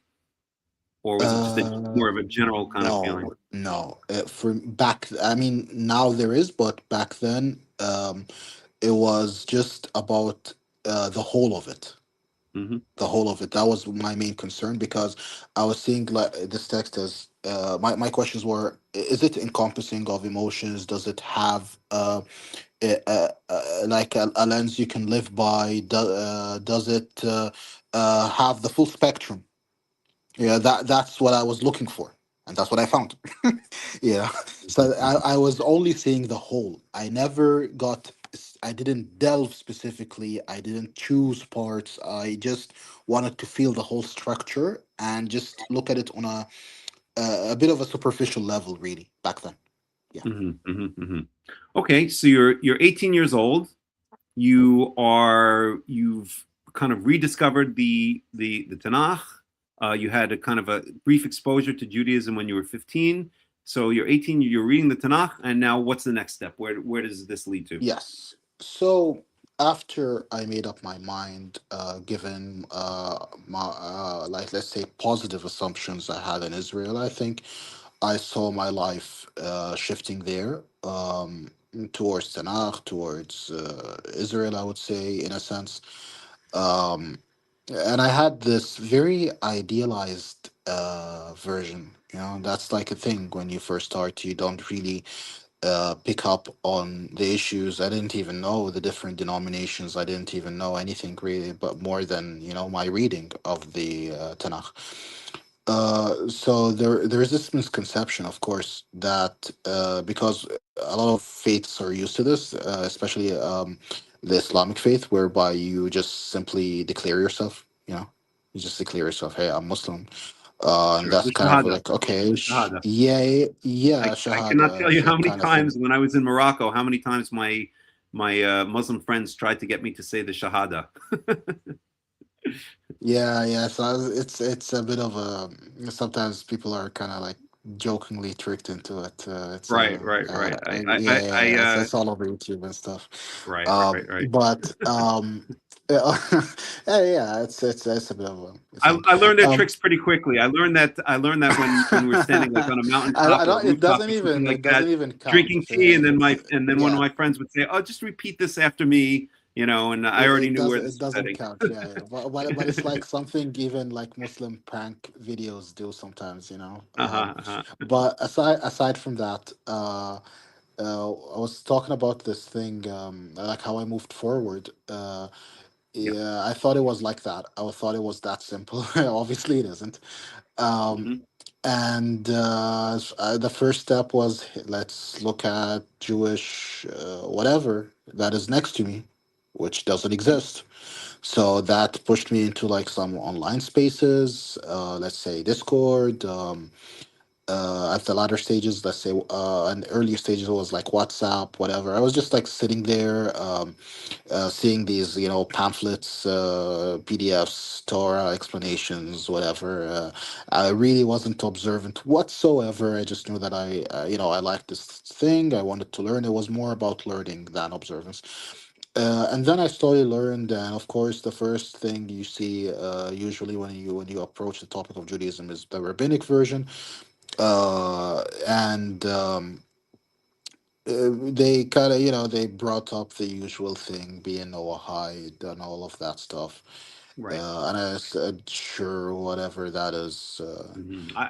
or was it just uh, more of a general kind of feeling? no, no. For back, I mean, now there is, but back then, it was just about the whole of it. Hmm. The whole of it. That was my main concern because I was seeing like this text as my questions were: is it encompassing of emotions? Does it have like a lens you can live by? Does it have the full spectrum? Yeah, that's what I was looking for, and that's what I found. Yeah. So I was only seeing the whole. I never got. I didn't delve specifically. I didn't choose parts. I just wanted to feel the whole structure and just look at it on a bit of a superficial level, really. Back then. Yeah. Hmm. Hmm. Hmm. Okay, so you're 18 years old. You've kind of rediscovered the Tanakh. You had a kind of a brief exposure to Judaism when you were 15. So you're 18. You're reading the Tanakh, and now what's the next step? Where does this lead to? Yes. So after I made up my mind, given my like let's say positive assumptions I had in Israel, I think I saw my life shifting there towards Tanakh, towards Israel. I would say, in a sense, um, and I had this very idealized version. You know, that's like a thing when you first start. You don't really pick up on the issues. I didn't even know the different denominations. I didn't even know anything really, but more than my reading of the Tanakh. So there is this misconception, of course, that because a lot of faiths are used to this, especially the Islamic faith, whereby you just simply declare yourself. You just declare yourself, "Hey, I'm Muslim," and Sure, that's the kind of Shahada, like, okay, the Shahada. yeah, yeah, I cannot shahada tell you how many kind of thing. times when I was in Morocco, how many times my Muslim friends tried to get me to say the Shahada. Yeah, yeah. So it's a bit of a sometimes people are kind of like jokingly tricked into it. It's Right, right, right. yeah, yeah, yeah. It's I all over YouTube and stuff. right, right, right. But yeah, yeah, it's a bit of a thing. I learned their Um, tricks pretty quickly. I learned that when we're standing like on a I mountaintop or a don't. It rooftop doesn't or something even. like It that, doesn't even count. drinking If tea, if it's and then one of yeah. my friends would say, "Oh, just repeat this after me," and I already It knew where doesn't. this It was doesn't heading. count. Yeah, yeah. But it's like something even like Muslim prank videos do sometimes. Uh-huh, uh-huh. But aside from that, I was talking about this thing, like how I moved forward. Yeah. Yeah, I thought it was like that. I thought it was that simple. Obviously, it isn't. Um, Hmm. and the first step was let's look at Jewish whatever that is next to me, which doesn't exist. So that pushed me into like some online spaces, let's say Discord. At the latter stages, let's say, and earlier stages it was like WhatsApp, whatever. I was just like sitting there, seeing these, pamphlets, PDFs, Torah explanations, whatever. I really wasn't observant whatsoever. I just knew that I liked this thing. I wanted to learn. It was more about learning than observance. And then I slowly learned, and of course, the first thing you see, usually when you approach the topic of Judaism, is the rabbinic version, and they kind of they brought up the usual thing, being Noahide and all of that stuff, Right. and I said, sure, whatever that is. Mhm. Uh,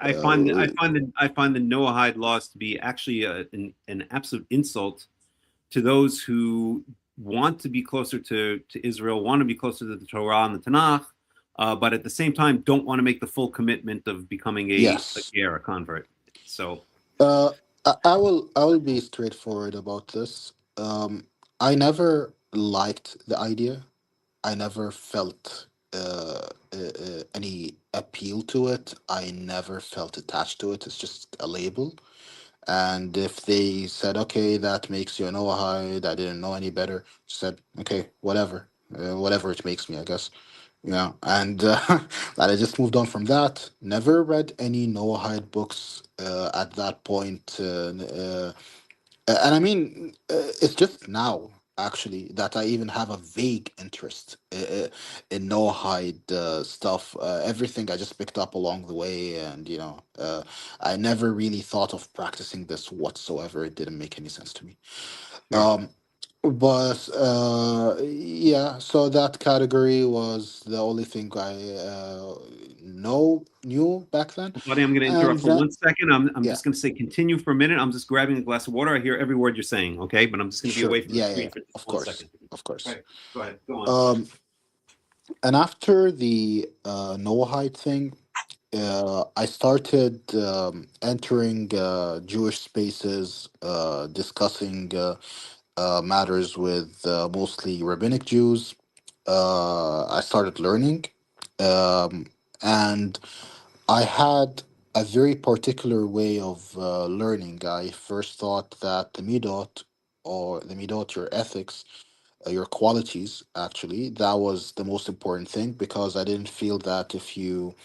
I find the Noahide laws to be actually an absolute insult to those who want to be closer to Israel, want to be closer to the Torah and the Tanakh, but at the same time don't want to make the full commitment of becoming a yes, ger, a convert. So uh, I will be straightforward about this. I never liked the idea. I never felt any appeal to it. I never felt attached to it. It's just a label. And if they said, okay, that makes you a Noahide, I didn't know any better, said, okay, whatever. Whatever it makes me, I guess. Yeah, and and I just moved on from that. Never read any Noahide books at that point. And I mean, it's just now actually that I even have a vague interest in Noahide stuff. Everything I just picked up along the way, and I never really thought of practicing this whatsoever. It didn't make any sense to me. Sure. Um, but yeah, so that category was the only thing I knew back then, Buddy, I'm going to and interrupt for then 1 second. I'm yeah, just going to say continue for a minute. I'm just grabbing a glass of water. I hear every word you're saying, okay? But I'm just going to be sure, away from the yeah, yeah, screen yeah, for just of one course, second. of course. Okay, go ahead. Go on. Um, and after the Noahide thing, I started entering Jewish spaces, discussing matters with mostly rabbinic Jews. I started learning, um, and I had a very particular way of learning. I first thought that the midot, your ethics, your qualities, actually, that was the most important thing because I didn't feel that if you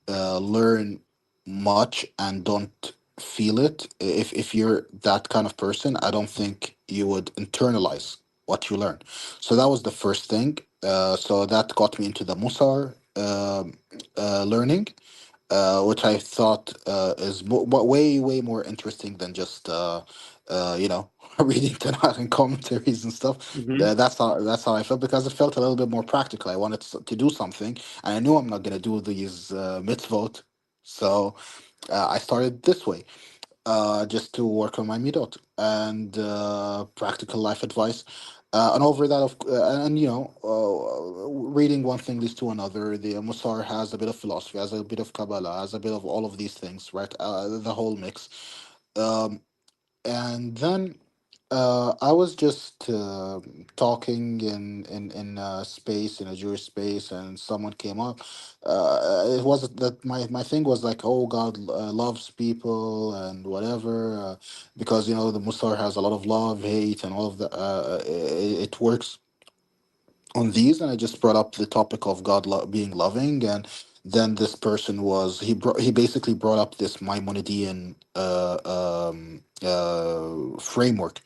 learn much and don't feel it, if you're that kind of person, I don't think you would internalize what you learn. So that was the first thing. So that got me into the Musar learning, which I thought is way way more interesting than just reading Tanakh and commentaries and stuff. Hmm. That's how I felt because it felt a little bit more practical. I wanted to do something, and I knew I'm not gonna do these mitzvot, so I started this way, just to work on my midot and practical life advice. And over that, and reading one thing leads to another. The Musar has a bit of philosophy, has a bit of Kabbalah, has a bit of all of these things, right? The whole mix. Um, and then I was just talking in a space, in a Jewish space, and someone came up. It was that my thing was like, oh, God loves people and whatever, because the Musar has a lot of love, hate, and all of the. It works on these, and I just brought up the topic of God being loving, and then this person he basically brought up this Maimonidean framework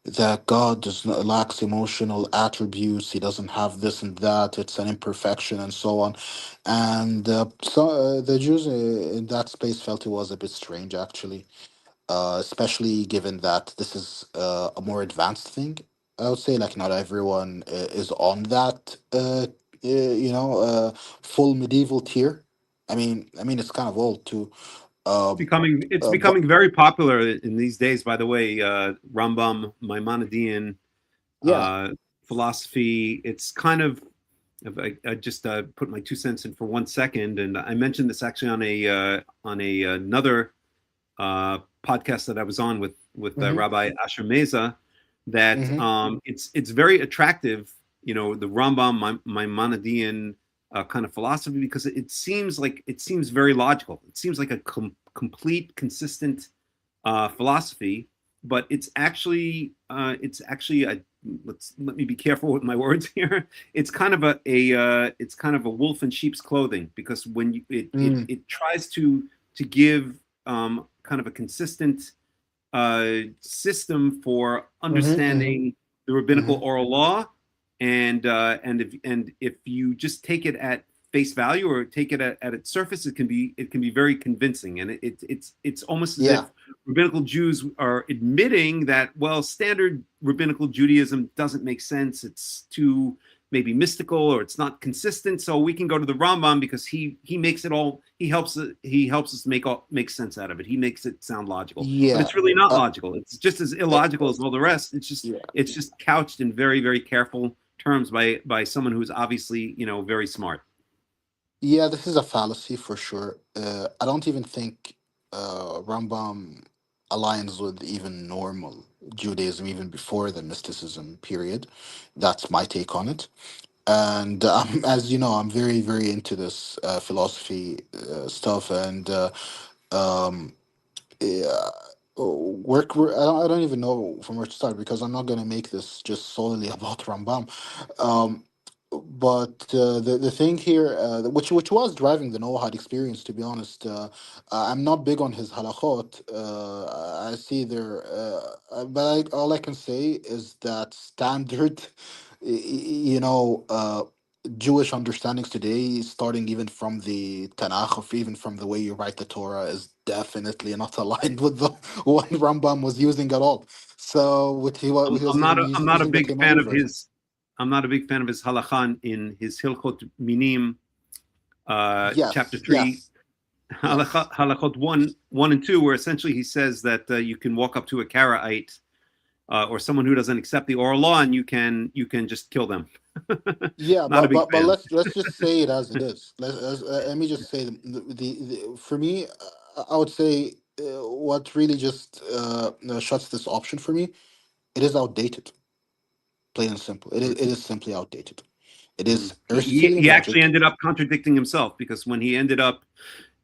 that God does not lacks emotional attributes. He doesn't have this and that. It's an imperfection and so on. And the Jews in that space felt it was a bit strange, actually, especially given that this is a more advanced thing. I would say, like, not everyone is on that, full medieval tier. I mean, it's kind of old too. Um, It's but becoming very popular in these days. By the way, Rambam, Maimonidean yeah. uh, philosophy. It's kind of I just put my 2 cents in for 1 second, and I mentioned this actually on a another podcast that I was on with Hmm. Rabbi Asher Meza. That Hmm. it's very attractive, the Rambam Maimonidean kind of philosophy because it seems very logical. It seems like a complete, consistent philosophy, but it's actually a let me be careful with my words here. It's kind of it's kind of a wolf in sheep's clothing because when it tries to give kind of a consistent system for Hmm. Hmm. understanding the rabbinical Hmm. oral law, and if you just take it at face value or take it at its surface, it can be very convincing, and it's almost as Yeah. if rabbinical Jews are admitting that standard rabbinical Judaism doesn't make sense. It's too maybe mystical or it's not consistent. So we can go to the Rambam because he makes it all. He helps us make sense out of it. He makes it sound logical, but Yeah. it's really not Uh, logical. It's just as uh, illogical as all the rest. yeah. It's just couched in very very careful terms by someone who's obviously very smart. Yeah, this is a fallacy for sure. I don't even think Rambam aligns with even normal Judaism, even before the mysticism period. That's my take on it. And as you know, I'm very, very into this philosophy stuff, and um, yeah, I don't even know from where to start because I'm not going to make this just solely about Rambam. Um, But the thing here, which was driving the Noahide experience, to be honest, I'm not big on his halachot. I see there, but all I can say is that standard, you know, Jewish understandings today, starting even from the Tanakh, of even from the way you write the Torah, is definitely not aligned with the what Rambam was using at all. So, what he was even I'm not a using the big fan Kemali of version. his. I'm not a big fan of his halakha in his Hilchot Minim, chapter Yes, 3, yes, yes. halachot 1 and 2, where essentially he says that you can walk up to a Karaite or someone who doesn't accept the oral law, and you can just kill them. Yeah, Not a big but fan. let's just say it as it is. Let me just say for me, I would say what really just shuts this option for me. It is outdated, plain and simple. It is simply outdated. It Mhm. is He, Aristotelian he actually logic. ended up contradicting himself, because when he ended up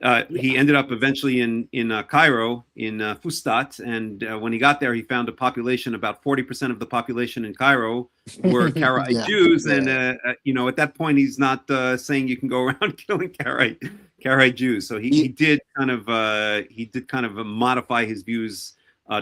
eventually in Cairo, in Fustat, and when he got there, he found a population, about 40% of the population in Cairo were Karaite Yeah, Jews, and yeah, at that point, he's not saying you can go around killing Karaite Jews. So he yeah, did kind of modify his views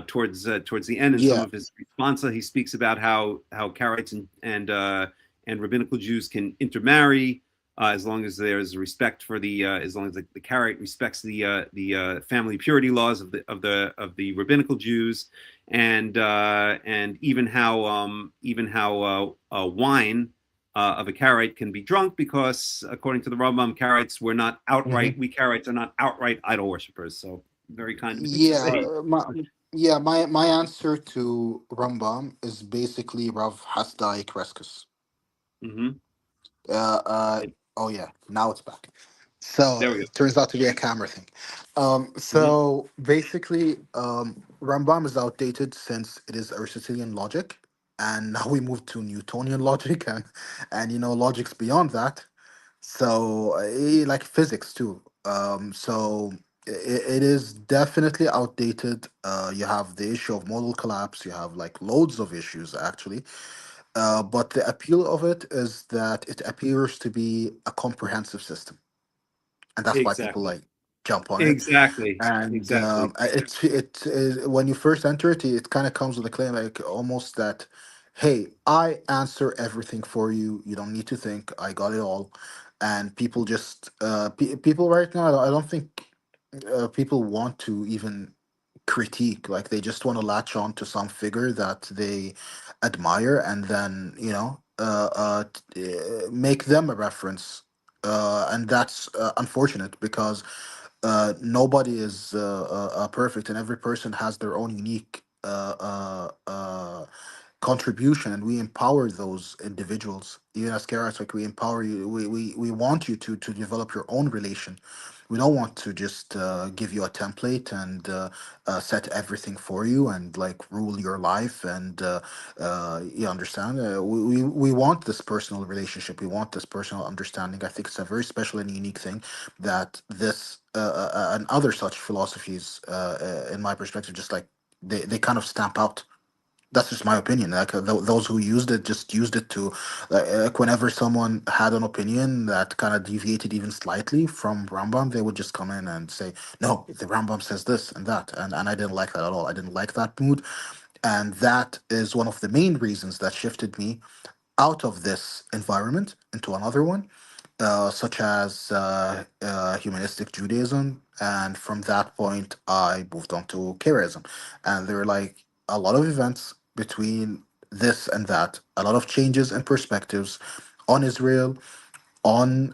towards the end. In some yeah, of his responsa, he speaks about how Karaites and rabbinical Jews can intermarry, as long as there's respect for as long as the Karaite respects the family purity laws of the rabbinical Jews, and even how wine of a Karaite can be drunk, because according to the Rambam, Karaites were not outright hmm we Karaites are not outright idol worshippers. So very kind of him to yeah. say. My answer to Rambam is basically Rav Hasdai Kreskes. Hmm. Uh, uh, oh yeah, now it's back. So There we it turns out to be a camera thing. go. Hmm. So basically, Rambam is outdated since it is Aristotelian logic, and now we move to Newtonian logic, and logics beyond that. So like physics too. So it is definitely outdated. You have the issue of modal collapse. You have like loads of issues actually. But the appeal of it is that it appears to be a comprehensive system, and that's why people Exactly. like jump on it. Exactly. And Exactly. when you first enter it, it kind of comes with a claim like almost that, hey, I answer everything for you. You don't need to think. I got it all. And people just people right now. I don't think people want to even critique, like they just want to latch on to some figure that they admire and then make them a reference, and that's unfortunate because nobody is perfect, and every person has their own unique contribution, and we empower those individuals. Even as Kara, like we empower you, we want you to develop your own relation. We don't want to just give you a template and set everything for you and like rule your life. And you understand, we want this personal relationship, we want this personal understanding. I think it's a very special and unique thing that this and other such philosophies, in my perspective, just like they kind of stamp out. That's just my opinion. Like those who used it just used it to, whenever someone had an opinion that kind of deviated even slightly from Rambam, they would just come in and say, "No, the Rambam says this and that," and I didn't like that at all. I didn't like that mood, and that is one of the main reasons that shifted me out of this environment into another one, such as humanistic Judaism. And from that point, I moved on to Karaism. And there were like a lot of events between this and that, a lot of changes and perspectives on Israel, on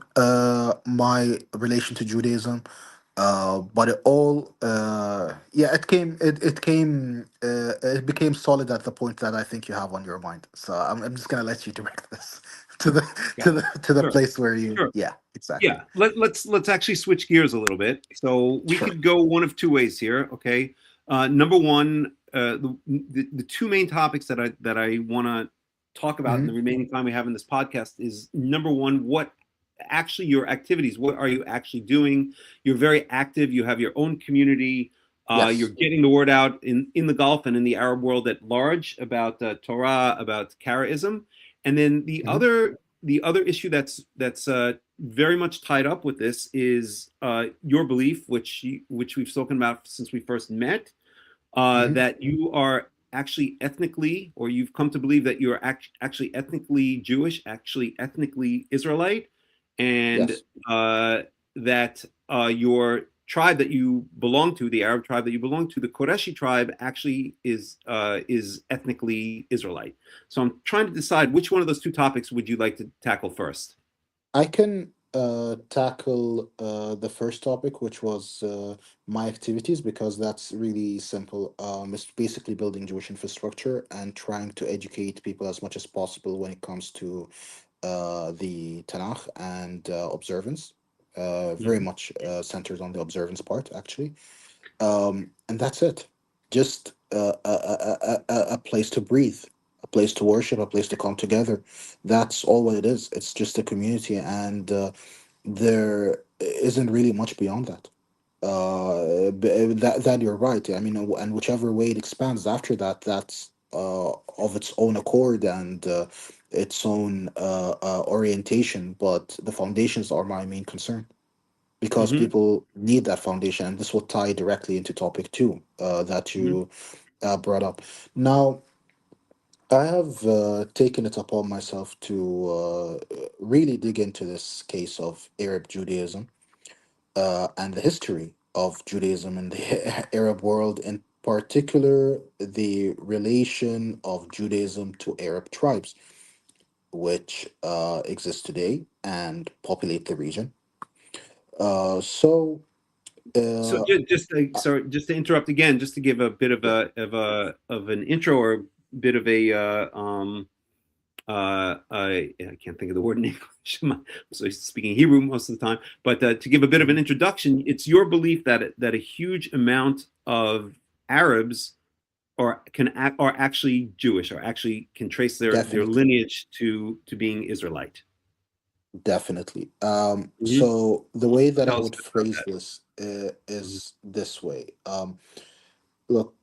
my relation to Judaism. But it all, yeah, it became solid at the point that I think you have on your mind. So I'm just gonna let you direct this to the Got it. to the Sure. place where you, Sure. yeah, exactly. Yeah. Let's actually switch gears a little bit. So we Sure. could go one of two ways here. Okay. Number one, the two main topics that I want to talk about in hmm the remaining time we have in this podcast is, number one, what actually your activities, what are you actually doing? You're very active. You have your own community. You're Yes. getting the word out in the Gulf and in the Arab world at large about Torah, about Karaism. And then the hmm other the other issue that's very much tied up with this is your belief, which we've spoken about since we first met, that you are actually ethnically, or you've come to believe that you're actually ethnically Jewish, actually ethnically Israelite, and Yes. that your tribe that you belong to, the Arab tribe that you belong to, the Qurayshi tribe, actually is ethnically Israelite. So I'm trying to decide which one of those two topics would you like to tackle first. I can tackle the first topic, which was my activities, because that's really simple. It's basically building Jewish infrastructure and trying to educate people as much as possible when it comes to the Tanakh and observance. Very Mhm. much centered on the observance part, actually. And that's it. Just a place to breathe, a place to worship, a place to come together. That's all what it is. It's just a community, and there isn't really much beyond that. That you're right. I mean, and whichever way it expands after that, that's of its own accord and its own orientation. But the foundations are my main concern, because Mhm. people need that foundation, and this will tie directly into topic two that Mhm. you brought up. Now, I have taken it upon myself to really dig into this case of Arab Judaism and the history of Judaism in the Arab world, in particular, the relation of Judaism to Arab tribes, which exist today and populate the region. So, So uh, sorry, just to interrupt again, just to give a bit of yeah. an intro, or a bit of a I can't think of the word in English. I'm so speaking Hebrew most of the time, but to give a bit of an Mhm. introduction, it's your belief that a huge amount of Arabs are actually Jewish, or actually can trace their Definitely. lineage to being Israelite. Definitely. Mhm. So the way that I Tell us would a bit about phrase that. this Mhm. is this way. Look,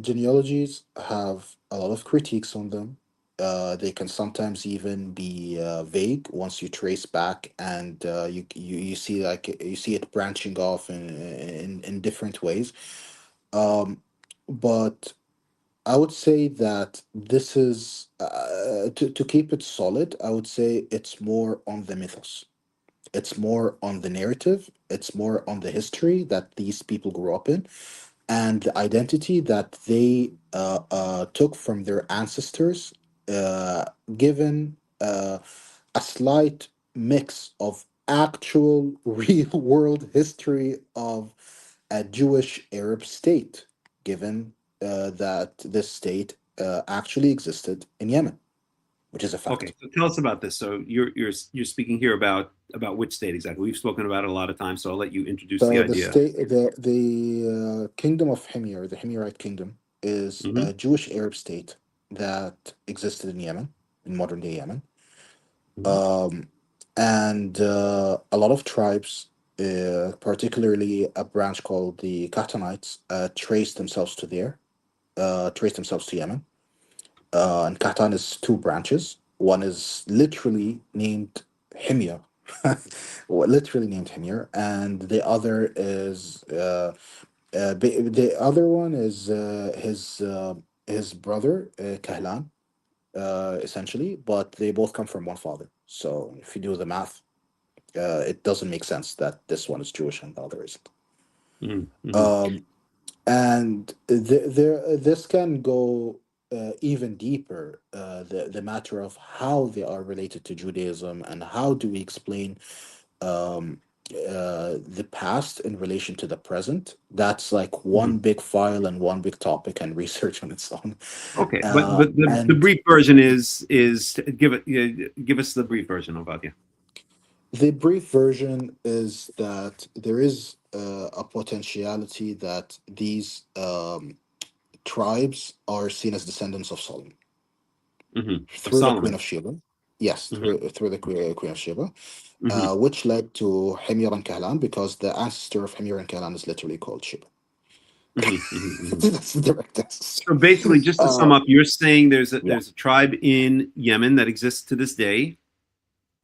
genealogies have a lot of critiques on them. They can sometimes even be vague once you trace back, and you see, like, you see it branching off in different ways. Um, but I would say that this is to keep it solid. I would say it's more on the mythos. It's more on the narrative. It's more on the history that these people grew up in, and the identity that they took from their ancestors, uh, given a slight mix of actual real world history of a Jewish Arab state, given that this state actually existed in Yemen, which is a Okay, fact. so tell us about this. So you're speaking here about which state exactly? We've spoken about it a lot of times, so I'll let you introduce the The idea. state, the kingdom of Himyar, the Himyarite kingdom, is Hmm. a Jewish Arab state that existed in Yemen, in modern day Yemen. Hmm. Um, and a lot of tribes, particularly a branch called the Karaites, trace themselves to Yemen. And Qahtan is two branches. One is literally named Himyar, well, literally named Himyar, and the other is the other one is his brother Kahlan, essentially, but they both come from one father. So if you do the math, it doesn't make sense that this one is Jewish and the other isn't. Hmm. Um, and this can go even deeper. The matter of how they are related to Judaism, and how do we explain um, the past in relation to the present. That's like Hmm. one big file and one big topic and research on its own. Okay, but the And brief version is give it, give us the brief version of Ovadia. the brief version is that there is a potentiality that these tribes are seen as descendants of Solomon Of through the Queen Solomon. of Sheba. Yes, Hmm. through the Queen of Sheba, Hmm. which led to Himyar and Kahlan, because the ancestor of Himyar and Kahlan is literally called Sheba. Hmm. Hmm. That's the direct answer. So basically, just to sum Uh, up, you're saying there's yeah. a tribe in Yemen that exists to this day,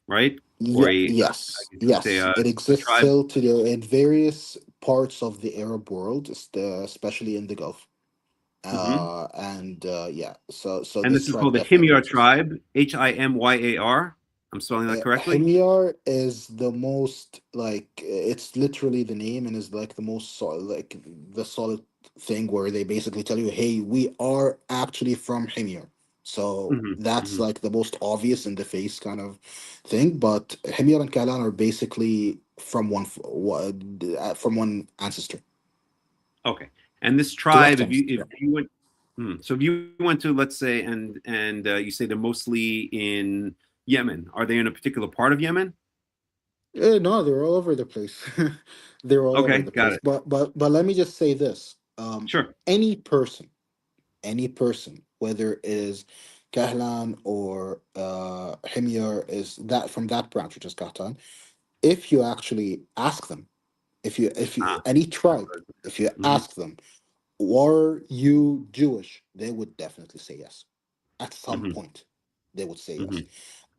right? Or Yeah, a, I yes, guess you would say yes. It a exists tribe. still today in various parts of the Arab world, especially in the Gulf. Hmm. And yeah, so And this this is tribe called the definitely Himyar exists. tribe, Himyar. I'm spelling that correctly. Himyar is the most like it's literally the name and is like the most like the solid thing where they basically tell you, hey, we are actually from Himyar. So Hmm. that's Hmm. like the most obvious in the face kind of thing. But Himyar and Kahlan are basically from from one ancestor. Okay. And this Direct tribe, ancestor. if you went, so if you went to, let's say, and you say they're mostly in Yemen, are they in a particular part of Yemen? No, they're all over the place. They're all over Okay, the got place. it. But let me just say this. Sure. Any person, any person, whether it is Kahlan or Himyar, is that from that branch, which is Kahtan, if you actually ask them, if you Ah, any that's tribe, what I if you was. ask them, are you Jewish? They would definitely say yes. At some Hmm. point, they would say yes. Hmm.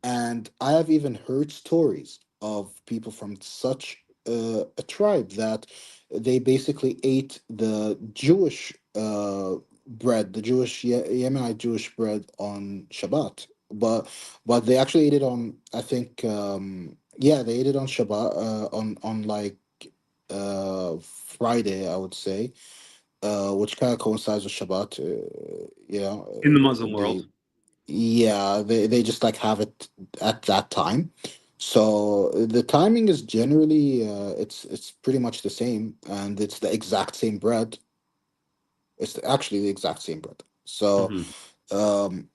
And I have even heard stories of people from such a tribe that they basically ate the Jewish bread, the Yemenite Jewish bread on Shabbat. But they actually ate it on, I think, yeah, they ate it on Shabbat, on like Friday, I would say, which kind of coincides with Shabbat. In the Muslim They, world. yeah, they just like have it at that time. So the timing is generally it's pretty much the same, and it's the exact same bread. It's actually the exact same bread. So Hmm.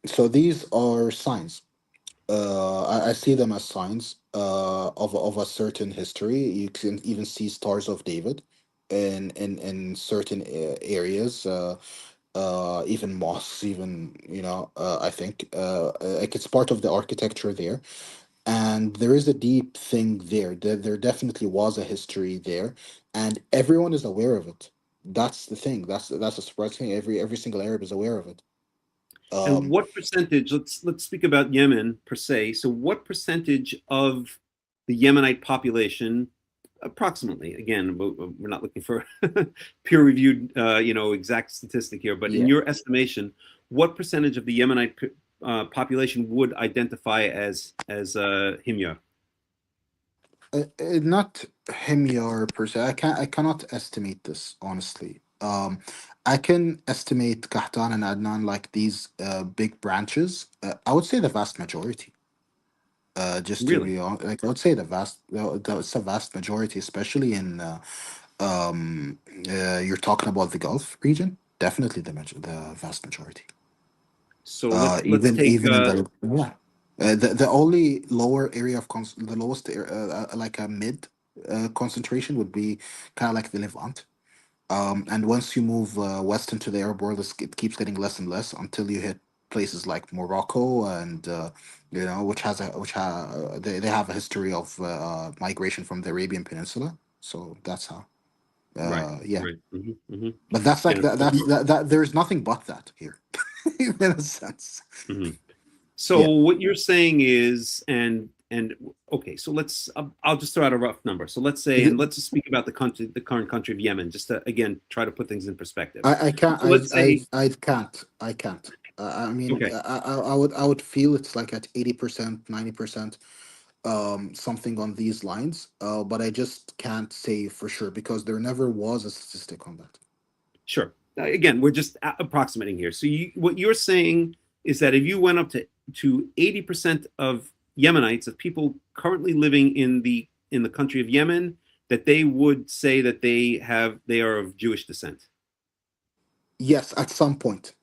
so these are signs. I see them as signs of a certain history. You can even see stars of David in certain areas. Even mosques, even I think like it's part of the architecture there, and there is a deep thing there. There definitely was a history there, and everyone is aware of it. That's the thing. That's a surprising thing. Every single Arab is aware of it. And Um, what percentage, let's speak about Yemen per se. So what percentage of the Yemenite population, approximately, again, we're not looking for peer reviewed exact statistic here, but in yeah. your estimation, what percentage of the Yemenite population would identify as Himyar? Not Himyar per se. I cannot estimate this honestly. I can estimate Kahtan and Adnan like these big branches. I would say the vast majority. Just to Really? be honest, like I would say it's a vast majority, especially in you're talking about the Gulf region. Definitely the vast majority. So let's take Even in the yeah, the only lower area of the lowest like a mid concentration would be kind of like the Levant. And once you move west into the Arab world, it keeps getting less and less until you hit places like Morocco and they have a history of migration from the Arabian Peninsula. So that's how. right, Yeah, right. Hmm. Hmm. but that's like Yeah. that. There's nothing but that here, in a sense. Mhm. So Yeah. what you're saying is, and okay, so I'll just throw out a rough number. So let's say, and let's just speak about the current country of Yemen, just to again try to put things in perspective. I can't So let's say, I can't I can't I mean okay, I would feel it's like at 80%, 90%, something on these lines, but I just can't say for sure because there never was a statistic on that. sure. Again, we're just approximating here. So what you're saying is that if you went up to 80% of Yemenites, of people currently living in the country of Yemen, that they would say that they are of Jewish descent. Yes, at some point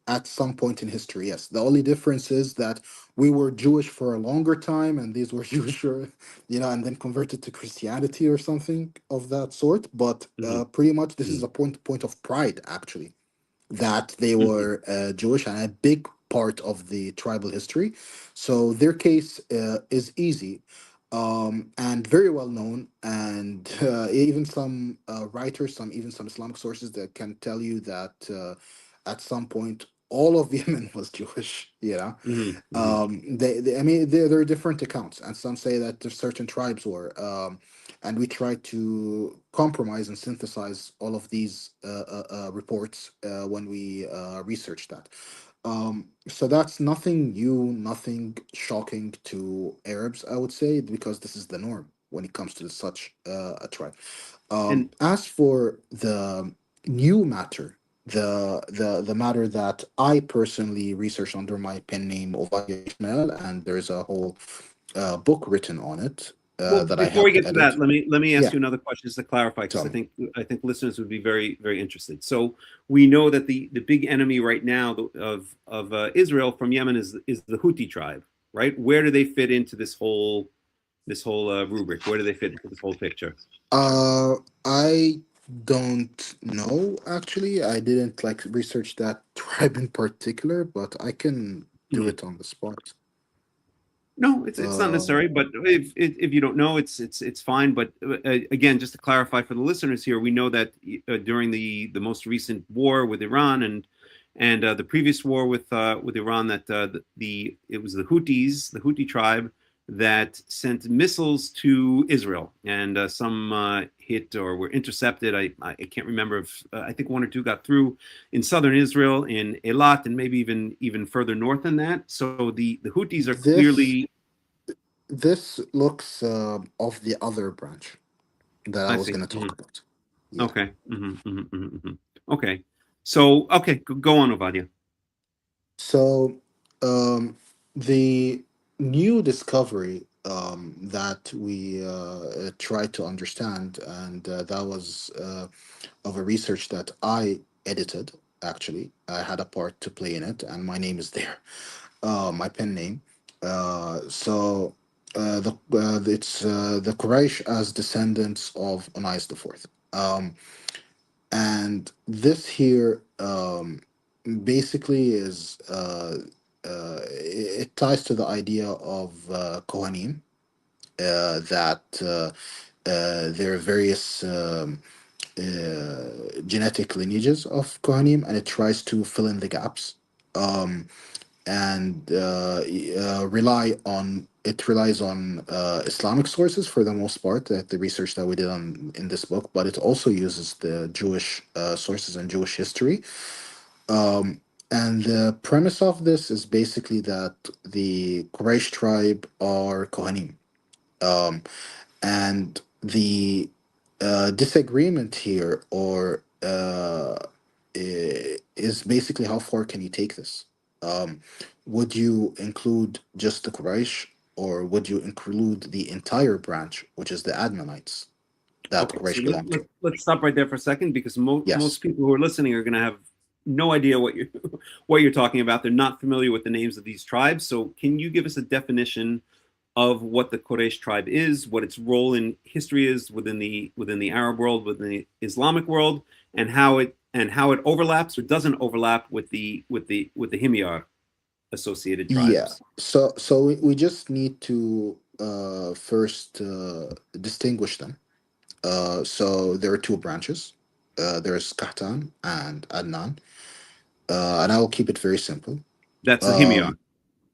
in history, yes. The only difference is that we were Jewish for a longer time and these were Jewish for, and then converted to Christianity or something of that sort, but Hmm. pretty much this is Hmm. a point of pride actually, that they Hmm. were Jewish and a big part of the tribal history. So their case is easy, and very well known. And even some writers, some Islamic sources that can tell you that at some point all of Yemen was Jewish, you know. Mhm, mhm. I mean, there are different accounts, and some say that there's certain tribes were, and we try to compromise and synthesize all of these reports when we research that. So that's nothing new, nothing shocking to Arabs, I would say, because this is the norm when it comes to such a tribe. And As for the new matter, the matter that I personally researched under my pen name Ovadia Rahmiel, and there's a whole book written on it well, that I before we helped get to to edit. that, let me ask Yeah, you another question just to clarify, because tell I me. think I think listeners would be very very interested. So we know that the big enemy right now of Israel from Yemen is the Houthi tribe, right? Where do they fit into this whole rubric? Where do they fit into this whole picture? Uh, I don't know actually. I didn't like research that tribe in particular, but I can do Hmm. it on the spot. No, it's not Uh, necessary. But if you don't know, it's fine. But again, just to clarify for the listeners here, we know that during the most recent war with Iran and the previous war with Iran, that it was the Houthis, the Houthi tribe, that sent missiles to Israel, and some hit or were intercepted. I can't remember if I think one or two got through in southern Israel, in Eilat, and maybe even further north than that. So the Houthis are this clearly. this looks of the other branch that I I was see. going to Mhm. talk about. Yeah. Okay. Okay. So, okay, go on, Ovadia. So, um, the new discovery that we tried to understand, and that was of a research that I edited. Actually, I had a part to play in it, and my name is there, my pen name. So. It's the Quraysh as descendants of Onias the Fourth. And this here basically is it ties to the idea of Kohanim, that there are various genetic lineages of Kohanim, and it tries to fill in the gaps. And relies on Islamic sources for the most part, that the research that we did on in this book, but it also uses the Jewish sources and Jewish history. And the premise of this is basically that the Quraysh tribe are Kohanim. Um, and the disagreement here, or is basically how far can you take this? Would you include just the Quraysh, or would you include the entire branch, which is the Admonites that Okay, so Quraysh belong to? let's stop right there for a second, because Yes. most people who are listening are going to have no idea what you're what you're talking about. They're not familiar with the names of these tribes. So, can you give us a definition of what the Quraysh tribe is, what its role in history is within the Arab world, within the Islamic world, and how it overlaps or doesn't overlap with the Himyar associated Yeah. tribes? So we just need to first distinguish them. So there are two branches. There's Qahtan and Adnan. And I will keep it very simple. That's the Himyar. Um,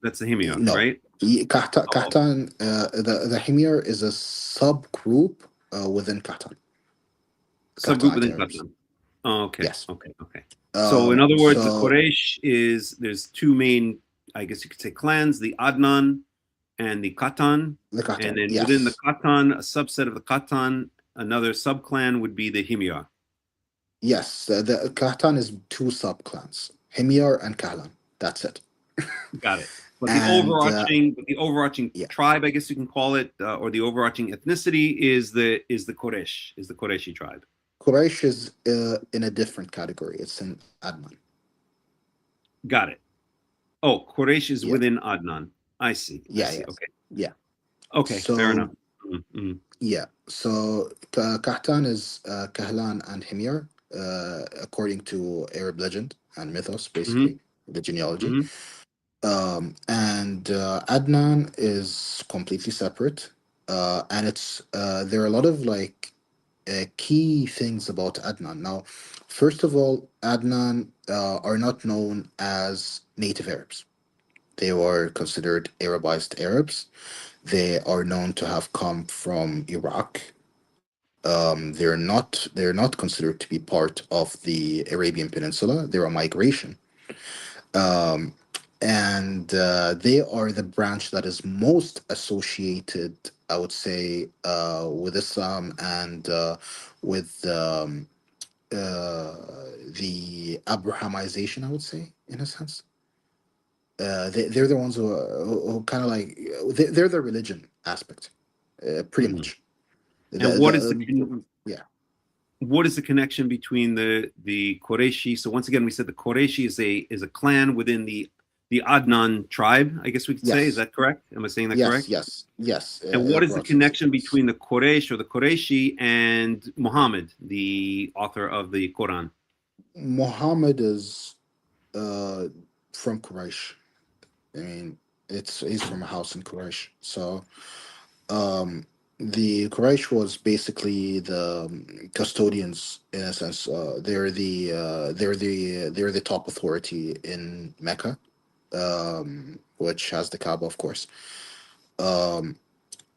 That's the Himyar, no, right? Oh, Qahtan, the Himyar is a subgroup within Qahtan. subgroup Qahtanite within Arabs. Qatar. Oh, okay, Yes. okay, okay. So, in other words, the So Quraysh there's two main, I guess you could say, clans: the Adnan and the Qatan, the and Qahtan, then within the yes, Qatan, a subset of the Qatan, another subclan would be the Himyar. yes. The Qahtan is two subclans, Himyar and Kahlan. That's it. Got it. But the And overarching yeah, tribe, I guess you can call it, or the overarching ethnicity is the Qurayshi tribe. Quraysh is in a different category. It's in Adnan. Got it. Oh, Quraysh is Yeah, within Adnan. I see. I yeah, see. yes, Okay. yeah. Okay. Fair enough. So Mm-hmm. yeah, so Kahtan is Kahlan and Himyar, according to Arab legend and mythos, Mm-hmm. basically the genealogy. Mm-hmm. And Adnan is completely separate, and it's there are a lot of like key things about Adnan. Now, first of all, Adnan are not known as native Arabs. They were considered Arabized Arabs. They are known to have come from Iraq. They're not considered to be part of the Arabian Peninsula. They're a migration. Um, and they are the branch that is most associated, I would say, with Islam and with the Abrahamization, I would say, in a sense. They're the ones who kind of like they're the religion aspect, pretty Mhm. much. And Yeah. what is the connection between the Qurayshi? So once again, we said the Qurayshi is a clan within the Adnan tribe, I guess we could say. Is Yes. that correct? Am I saying that Yes. correct? Yes. Yes. And what is the Approximately. connection between the Quraysh or the Qurayshi and Muhammad, the author of the Quran? Muhammad is uh, from Quraysh. I mean, he's from a house in Quraysh. So um, the Quraysh was basically the custodians in a sense. They're the top authority in Mecca, which has the Kaaba, of course. Um,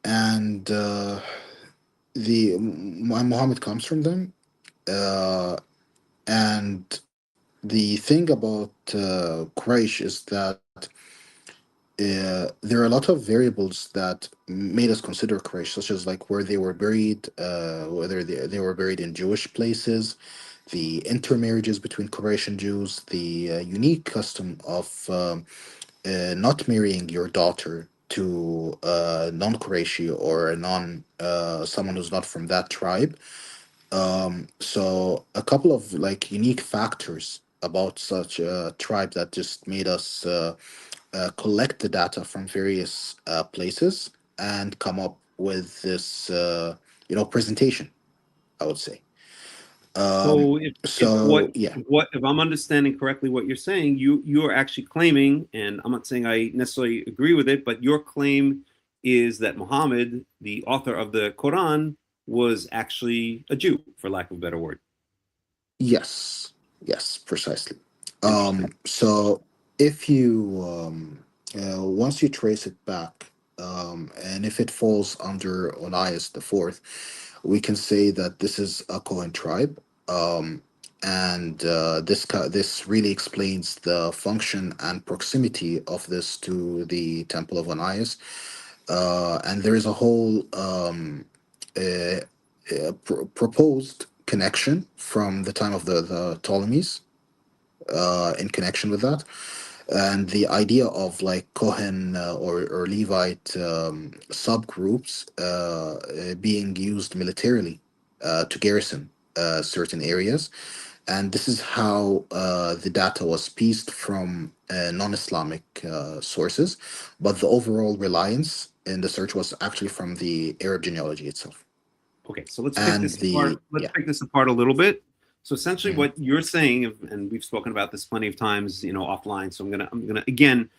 and the Muhammad comes from them. Uh, and the thing about Quraysh is that there are a lot of variables that made us consider Quraysh, such as like where they were buried, whether they were buried in Jewish places, the intermarriages between Quraysh and Jews, the unique custom of not marrying your daughter to non-Qurayshi or a non someone who's not from that tribe. So a couple of like unique factors about such a tribe that just made us collect the data from various places and come up with this presentation, I would say. So if So yeah. what if I'm understanding correctly what you're saying, you are actually claiming, and I'm not saying I necessarily agree with it, but your claim is that Muhammad, the author of the Quran, was actually a Jew, for lack of a better word. Yes, yes, precisely. Interesting. So if you once you trace it back, and if it falls under Onias the fourth, we can say that this is a Kohen tribe. And this really explains the function and proximity of this to the Temple of Onias. And there is a whole uh, proposed connection from the time of the Ptolemies in connection with that. And the idea of like Kohen or Levite subgroups being used militarily to garrison certain areas. And this is how the data was pieced from non-Islamic sources, but the overall reliance in the search was actually from the Arab genealogy itself. Okay, so let's pick And this apart. the Let's yeah. pick this apart a little bit. So essentially, Mhm. what you're saying, and we've spoken about this plenty of times, offline. So I'm gonna again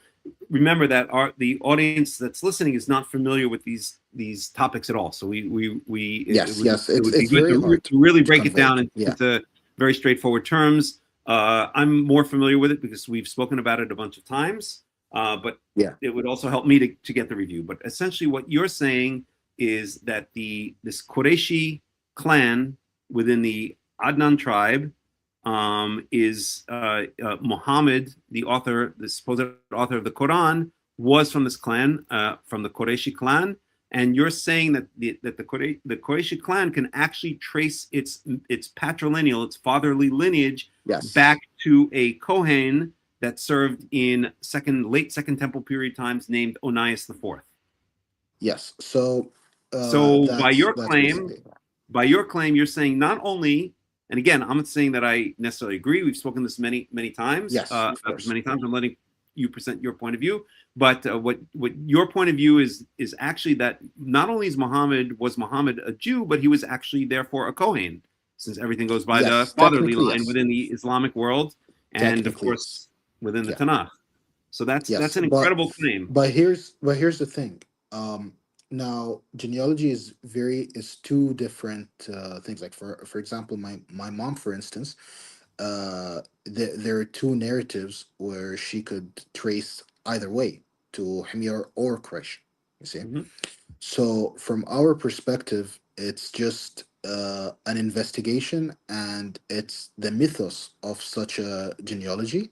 remember that the audience that's listening is not familiar with these topics at all. So Yes, yes, it it's would be it's good very hard to really to break it convey. down Yeah. into very straightforward terms. I'm more familiar with it because we've spoken about it a bunch of times. But Yeah. it would also help me to get the review. But essentially, what you're saying is that this Qureshi clan within the Adnan tribe is Muhammad, the supposed author of the Quran, was from this clan, from the Qureshi clan, and you're saying that the Qureshi clan can actually trace its patrilineal, its fatherly lineage, back Yes. to a Kohen that served in late Second Temple period times, named Onias the Fourth. Yes. So So that's basically by your claim, you're saying not only, and again, I'm not saying that I necessarily agree. We've spoken this many times, yes, of about this course. many times. I'm letting you present your point of view, but what your point of view is actually that not only was Muhammad a Jew, but he was actually therefore a Kohen, since everything goes by the Yes, fatherly technically line yes. within the Islamic world, and of Technically yes. course within the Yeah. Tanakh. So that's Yes. an incredible claim. But here's the thing. Um Now, genealogy is two different things. Like for example, my mom, for instance, there are two narratives where she could trace either way to Himyar or Quraysh. You see, Hmm. so from our perspective, it's just an investigation, and it's the mythos of such a genealogy.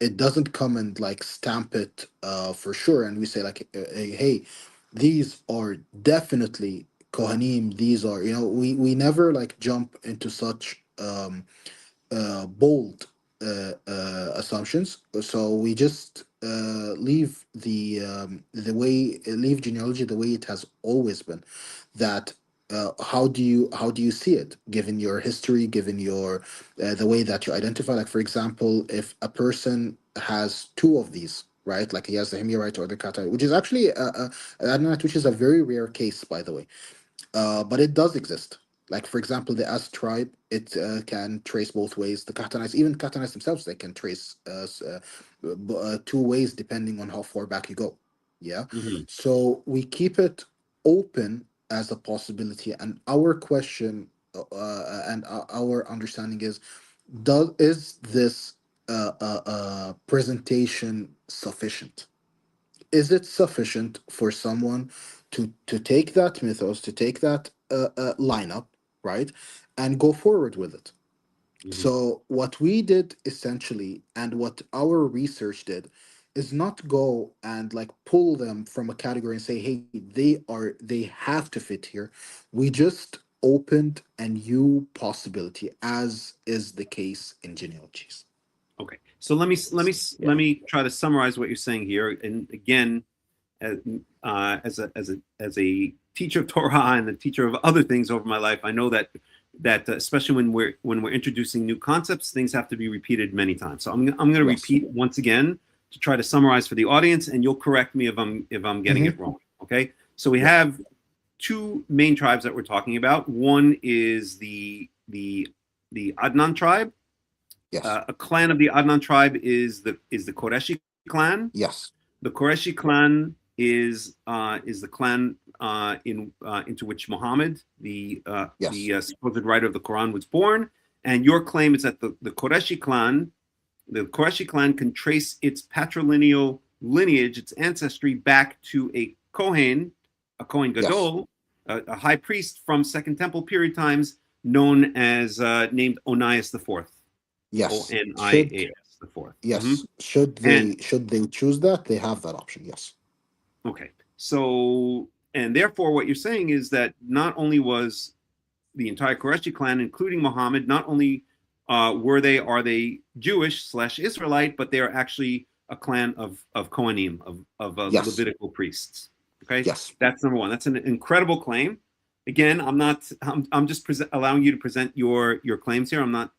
It doesn't come and like stamp it for sure, and we say like, hey, these are definitely Kohanim. These are, we never like jump into such bold assumptions. So we just leave leave genealogy the way it has always been. That how do you see it, given your history, given your the way that you identify. Like for example, if a person has two of these, right? Like he has the Himyarite or the Karaites, which is actually an adherent, which is a very rare case, by the way, but it does exist. Like for example, the As tribe, it can trace both ways. The Karaites, even Karaites themselves, they can trace two ways depending on how far back you go. Yeah. Hmm. So we keep it open as a possibility, and our question and our understanding is this presentation sufficient? Is it sufficient for someone to take that mythos, to take that lineup, right, and go forward with it? Hmm. So what we did essentially, and what our research did, is not go and like pull them from a category and say, hey, they have to fit here. We just opened a new possibility, as is the case in genealogies. Okay. So let Yeah. me try to summarize what you're saying here. And again, as a teacher of Torah and a teacher of other things over my life, I know that especially when we're introducing new concepts, things have to be repeated many times. So I'm going to Yes. repeat once again to try to summarize for the audience, and you'll correct me if I'm getting it Hmm. wrong. Okay. So we Yes. have two main tribes that we're talking about. One is the Adnan tribe. Yes. A clan of the Adnan tribe is the Qureshi clan. Yes. The Qureshi clan is the clan into which Muhammad, Yes. the supposed writer of the Quran, was born. And your claim is that the Qureshi clan can trace its patrilineal lineage, its ancestry, back to a Kohen Yes. Gadol, a high priest from Second Temple period times, known as named Onias the Fourth, Yes. Should Onias the Fourth. Mm-hmm. yes. Should And they choose that, they have that option. Yes. okay, so and therefore, what you're saying is that not only was the entire Qureshi clan, including Muhammad, not only are they Jewish slash Israelite, but they are actually a clan of Kohanim, of Yes. Levitical priests. Okay, Yes. that's number one. That's an incredible claim. Again, I'm not. I'm just allowing you to present your claims here. I'm not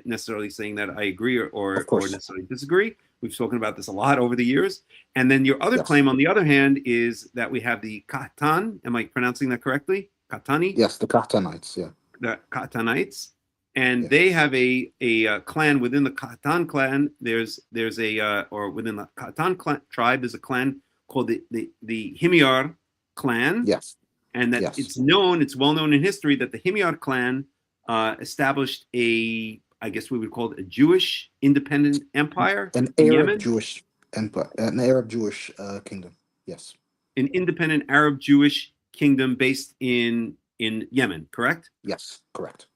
necessarily saying that I agree Of or course. necessarily disagree. We've spoken about this a lot over the years. And then your other Yes. claim, on the other hand, is that we have the Katan. Am I pronouncing that correctly? Katani, Yes. The Karaites. Yeah. the Katanites, and Yeah. they have a clan within the Katan clan. There's a or within the Katan tribe, there's a clan called the Himyar clan, Yes. and that Yes. it's well known in history that the Himyar clan established I guess we would call it a Jewish independent empire An in Arab Yemen, Jewish empire, an Arab Jewish kingdom. Yes. an independent Arab Jewish kingdom based in Yemen, correct? Yes. Correct.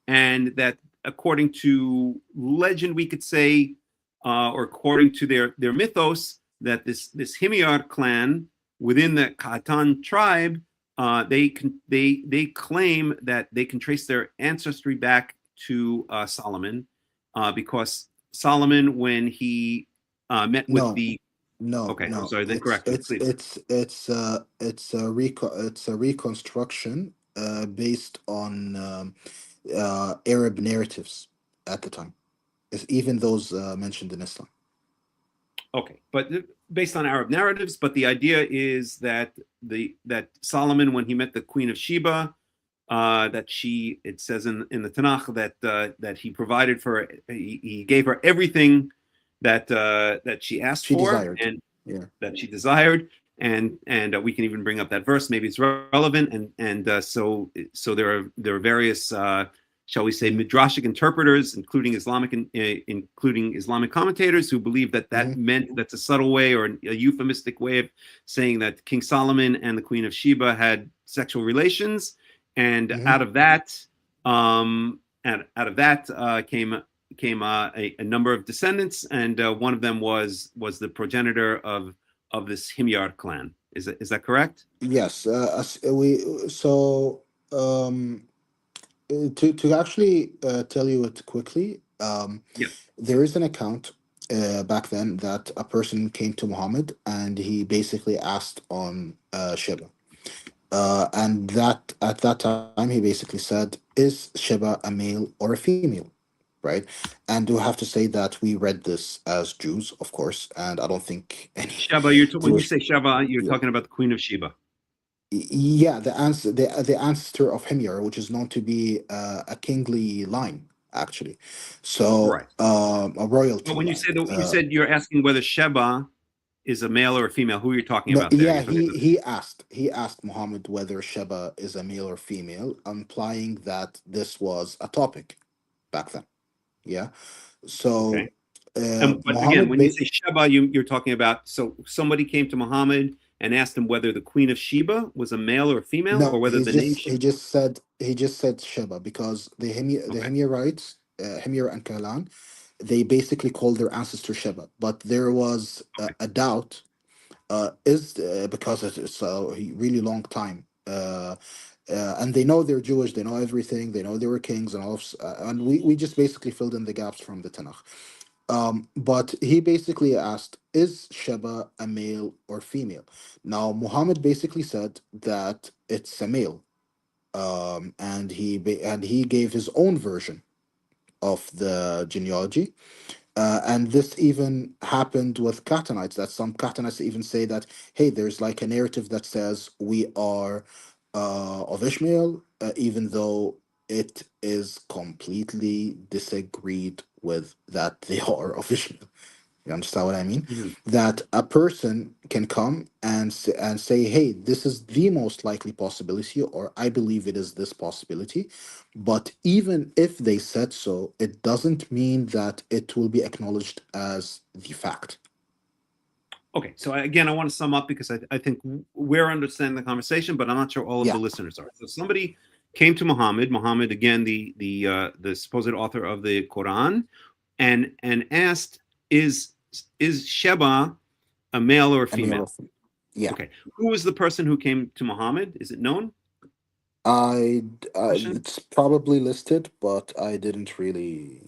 And that according to legend, we could say, or according to their mythos, that this Himyar clan within the Khatan tribe, they claim that they can trace their ancestry back to Solomon, because Solomon, when he met with No. the No. okay, I'm No. sorry, then It's correct me, it's please. it's it's a reconstruction based on Arab narratives at the time. It's even those mentioned in Islam. Okay, but based on Arab narratives, but the idea is that that Solomon, when he met the Queen of Sheba, it says in the Tanakh that he provided for he gave her everything that she asked She for desired. and Yeah. that she desired, and we can even bring up that verse. Maybe it's relevant. So there are various shall we say midrashic interpreters, including Islamic commentators, who believe that meant that's a subtle way or a euphemistic way of saying that King Solomon and the Queen of Sheba had sexual relations, and out of that came a number of descendants, and one of them was the progenitor of this Himyar clan. Is that correct? Yes. To actually tell you it quickly, Yeah. there is an account back then that a person came to Muhammad and he basically asked on Sheba. And that at that time he basically said, "Is Sheba a male or a female?" Right? And we have to say that we read this as Jews, of course, and I don't think any Sheba, when you Jewish. say Sheba, you're Yeah, talking about the Queen of Sheba. yeah, the ancestor of Himyar, which is known to be a kingly line, actually. So Right. a royalty But when you line. said you're asking whether Sheba is a male or a female, who are you talking No, about there? yeah, You're talking he asked Muhammad whether Sheba is a male or female, implying that this was a topic back then. Yeah. okay. So But again, Muhammad when you say Sheba, you're talking about, so somebody came to Muhammad and asked him whether the Queen of Sheba was a male or a female, no, or whether the name he just said Sheba because the Okay. Himyarites, Himyar and Kahlan, they basically called their ancestor Sheba, but there was Okay. a doubt is because it's a really long time. And they know they're Jewish, they know everything, they know they were kings and all of, and we just basically filled in the gaps from the Tanakh. But he basically asked, "Is Sheba a male or female?" Now Muhammad basically said that it's a male, and he gave his own version of the genealogy, and this even happened with Karaites. That some Karaites even say that, hey, there's like a narrative that says we are of Ishmael, even though it is completely disagreed with that they are of Ishmael. You understand what I mean? Mhm. That a person can come and say, "Hey, this is the most likely possibility," or "I believe it is this possibility." But even if they said so, it doesn't mean that it will be acknowledged as the fact. Okay, so again, I want to sum up because I think we're understanding the conversation, but I'm not sure all of Yeah, the listeners are. So somebody came to Muhammad again, the supposed author of the Quran, and asked, is Sheba a male or a I mean, female? yeah. Okay, who was the person who came to Muhammad? Is it known? I Question. it's probably listed, but I didn't really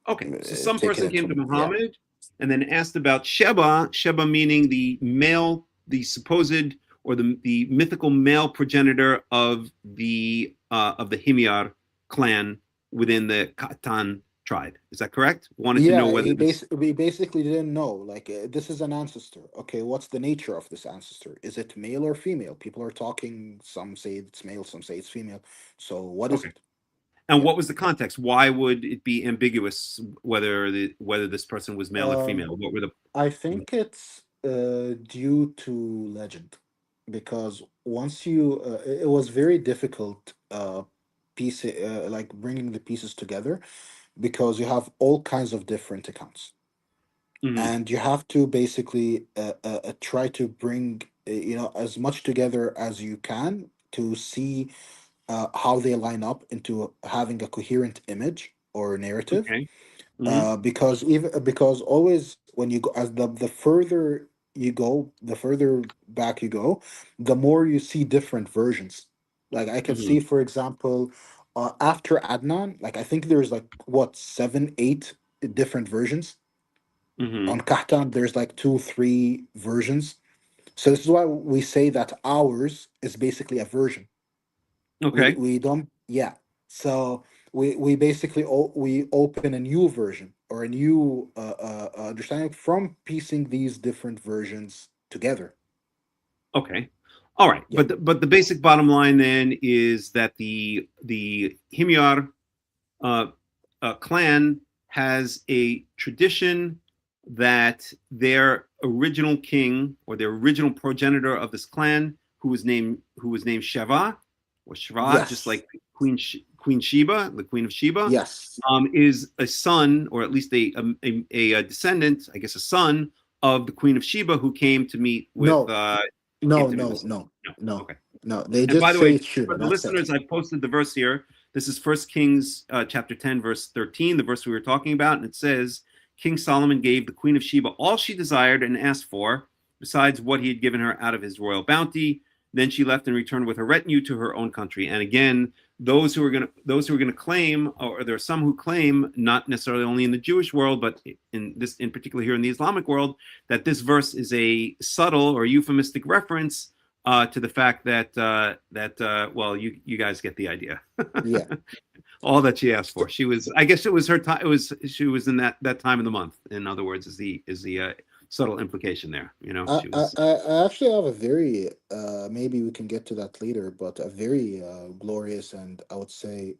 Okay, so some take it person came into to yeah. Muhammad and then asked about Sheba, Sheba meaning the male, the supposed or the mythical male progenitor of the Himyar clan within the Khatan tribe. Is that correct? Wanted to know Yeah, whether this. we basically didn't know. Like, this is an ancestor. Okay, what's the nature of this ancestor? Is it male or female? People are talking. Some say it's male, some say it's female. So, what is Okay. it? And Yeah. what was the context? Why would it be ambiguous whether this person was male or Um, female? What were the. I think it's due to legend, because once you, it was very difficult like bringing the pieces together, because you have all kinds of different accounts. Mhm. And you have to basically try to bring as much together as you can to see how they line up into having a coherent image or narrative, Okay. Mhm. because always when you go, as the further you go, the further back you go, the more you see different versions. Like I can Mhm. see, for example, after Adnan, like I think there's like what, 7 8 different versions. On Mhm. Kahtan, there's like 2 3 versions. So this is why we say that ours is basically a version. Okay. We don't, yeah. So we basically we open a new version or a new understanding from piecing these different versions together. Okay. All right. Yeah. But the basic bottom line then is that the Himyar uh, clan has a tradition that their original king or their original progenitor of this clan, who was named Sheva or Shva, just Yes. like Queen Sheba, the Queen of Sheba, Yes. is a son, or at least a descendant, I guess, a son of the Queen of Sheba, who came to meet with. No. Came No. to meet No. with. No. No. No. Okay. No. They And by just the say way, it's Shiva. for the That's it. listeners, I posted the verse here. This is 1 Kings chapter 10, verse 13, the verse we were talking about. And it says, King Solomon gave the Queen of Sheba all she desired and asked for, besides what he had given her out of his royal bounty. Then she left and returned with her retinue to her own country. And again, those who are going to claim, or there are some who claim, not necessarily only in the Jewish world, but in particular here in the Islamic world, that this verse is a subtle or euphemistic reference to the fact that well, you guys get the idea. Yeah. All that she asked for. She was, I guess, it was her time. She was in that time of the month. In other words, is the subtle implication there. You know, I, she I, was. I actually have a very maybe we can get to that later, but a very glorious and I would say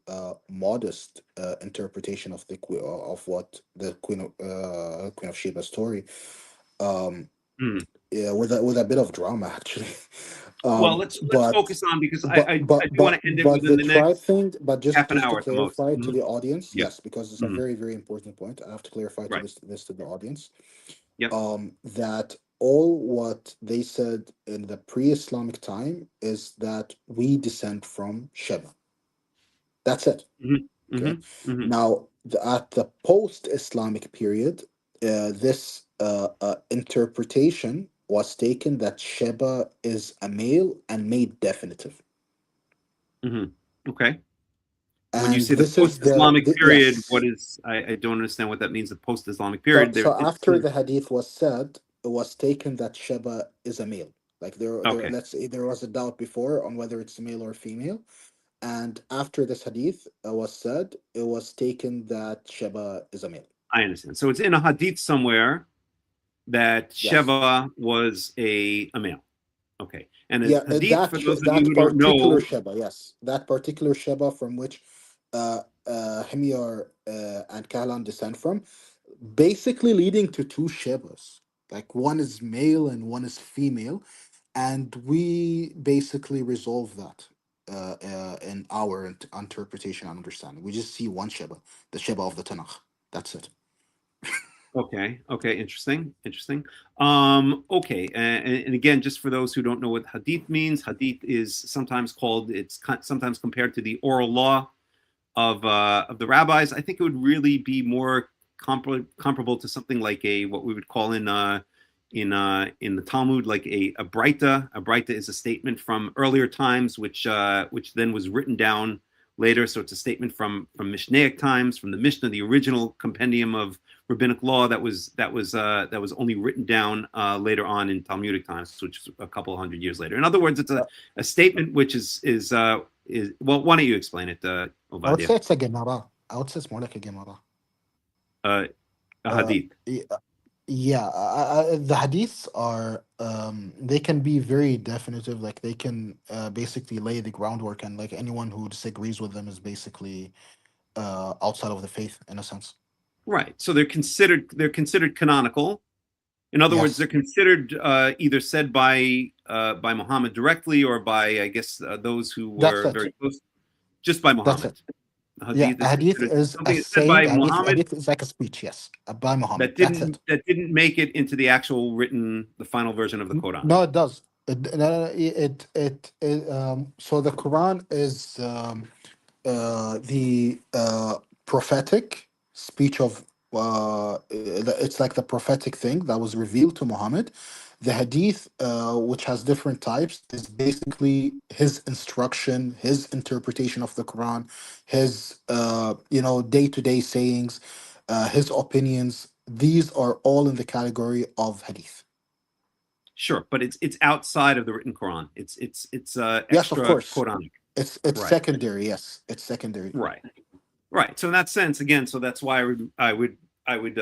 modest interpretation of of what the Queen of Sheba story. Um, Hmm. yeah, with a bit of drama actually. Well, let's But focus on, because but I but do want but to end it but within the the tribe next thing, but half an just to hour at the most. clarify to Mhm. the audience, Yeah. yes, because it's a Mhm. very, very important point. I have to clarify to Right. this to the audience. Yep. That all what they said in the pre-Islamic time is that we descend from Sheba. That's it. Mhm. Okay. Mhm. Mhm. Now, at the post-Islamic period, this interpretation was taken that Sheba is a male and made definitive. Mhm. Okay. When you And say the this is post-Islamic period, what yes. is? I don't understand what that means. The post-Islamic So period. There. so after the hadith was said, it was taken that Sheba is a male. Like there Okay. let's say there was a doubt before on whether it's male or female. And after this hadith was said, it was taken that Sheba is a male. I understand. So it's in a hadith somewhere that Yes. Sheva was a male. Okay. And a Yeah, hadith, for those of you that who don't particular know, Sheba, yes. That particular Sheba from which Himyar and Kahlan descend from, basically leading to two Shebas. Like one is male and one is female, and we basically resolve that in our interpretation and understanding. We just see one Sheba, the Sheba of the Tanakh. That's it. okay, interesting. Okay, and again, just for those who don't know what hadith means, hadith is sometimes called, sometimes compared to the oral law of the rabbis. I think it would really be more comparable to something like what we would call in the Talmud, like a breita. A breita is a statement from earlier times, which then was written down later. So it's a statement from Mishnaic times, from the Mishnah, the original compendium of rabbinic law that was only written down later on in Talmudic times, which is a couple hundred years later. In other words, it's a statement which is well. Why don't you explain it, I would Ovadia? say it's a Gemara. I would say it's more like a Gemara. Uh, a Uh, hadith. Yeah, the hadiths are they can be very definitive. Like they can basically lay the groundwork, and like anyone who disagrees with them is basically outside of the faith in a sense. Right. So they're considered canonical. In other words, they're Yes, considered either said by Muhammad directly, or by, I guess, those who that's were it. very close, just by That's Muhammad. it. A Yeah, hadith a is hadith considered is a something that's said by saying. Muhammad Hadith is like a speech. Yes, by Muhammad. that That's didn't it. that didn't make it into the final version of the Quran. No, it does. No, so the Quran is the prophetic speech of it's like the prophetic thing that was revealed to Muhammad. The hadith, which has different types, is basically his instruction, his interpretation of the Quran, his day-to-day sayings, his opinions. These are all in the category of hadith. Sure, but it's outside of the written Quran. It's Yes, of extra course. Quranic. It's Right. secondary. Yes, it's secondary. Right. Right. So in that sense, again, so that's why I would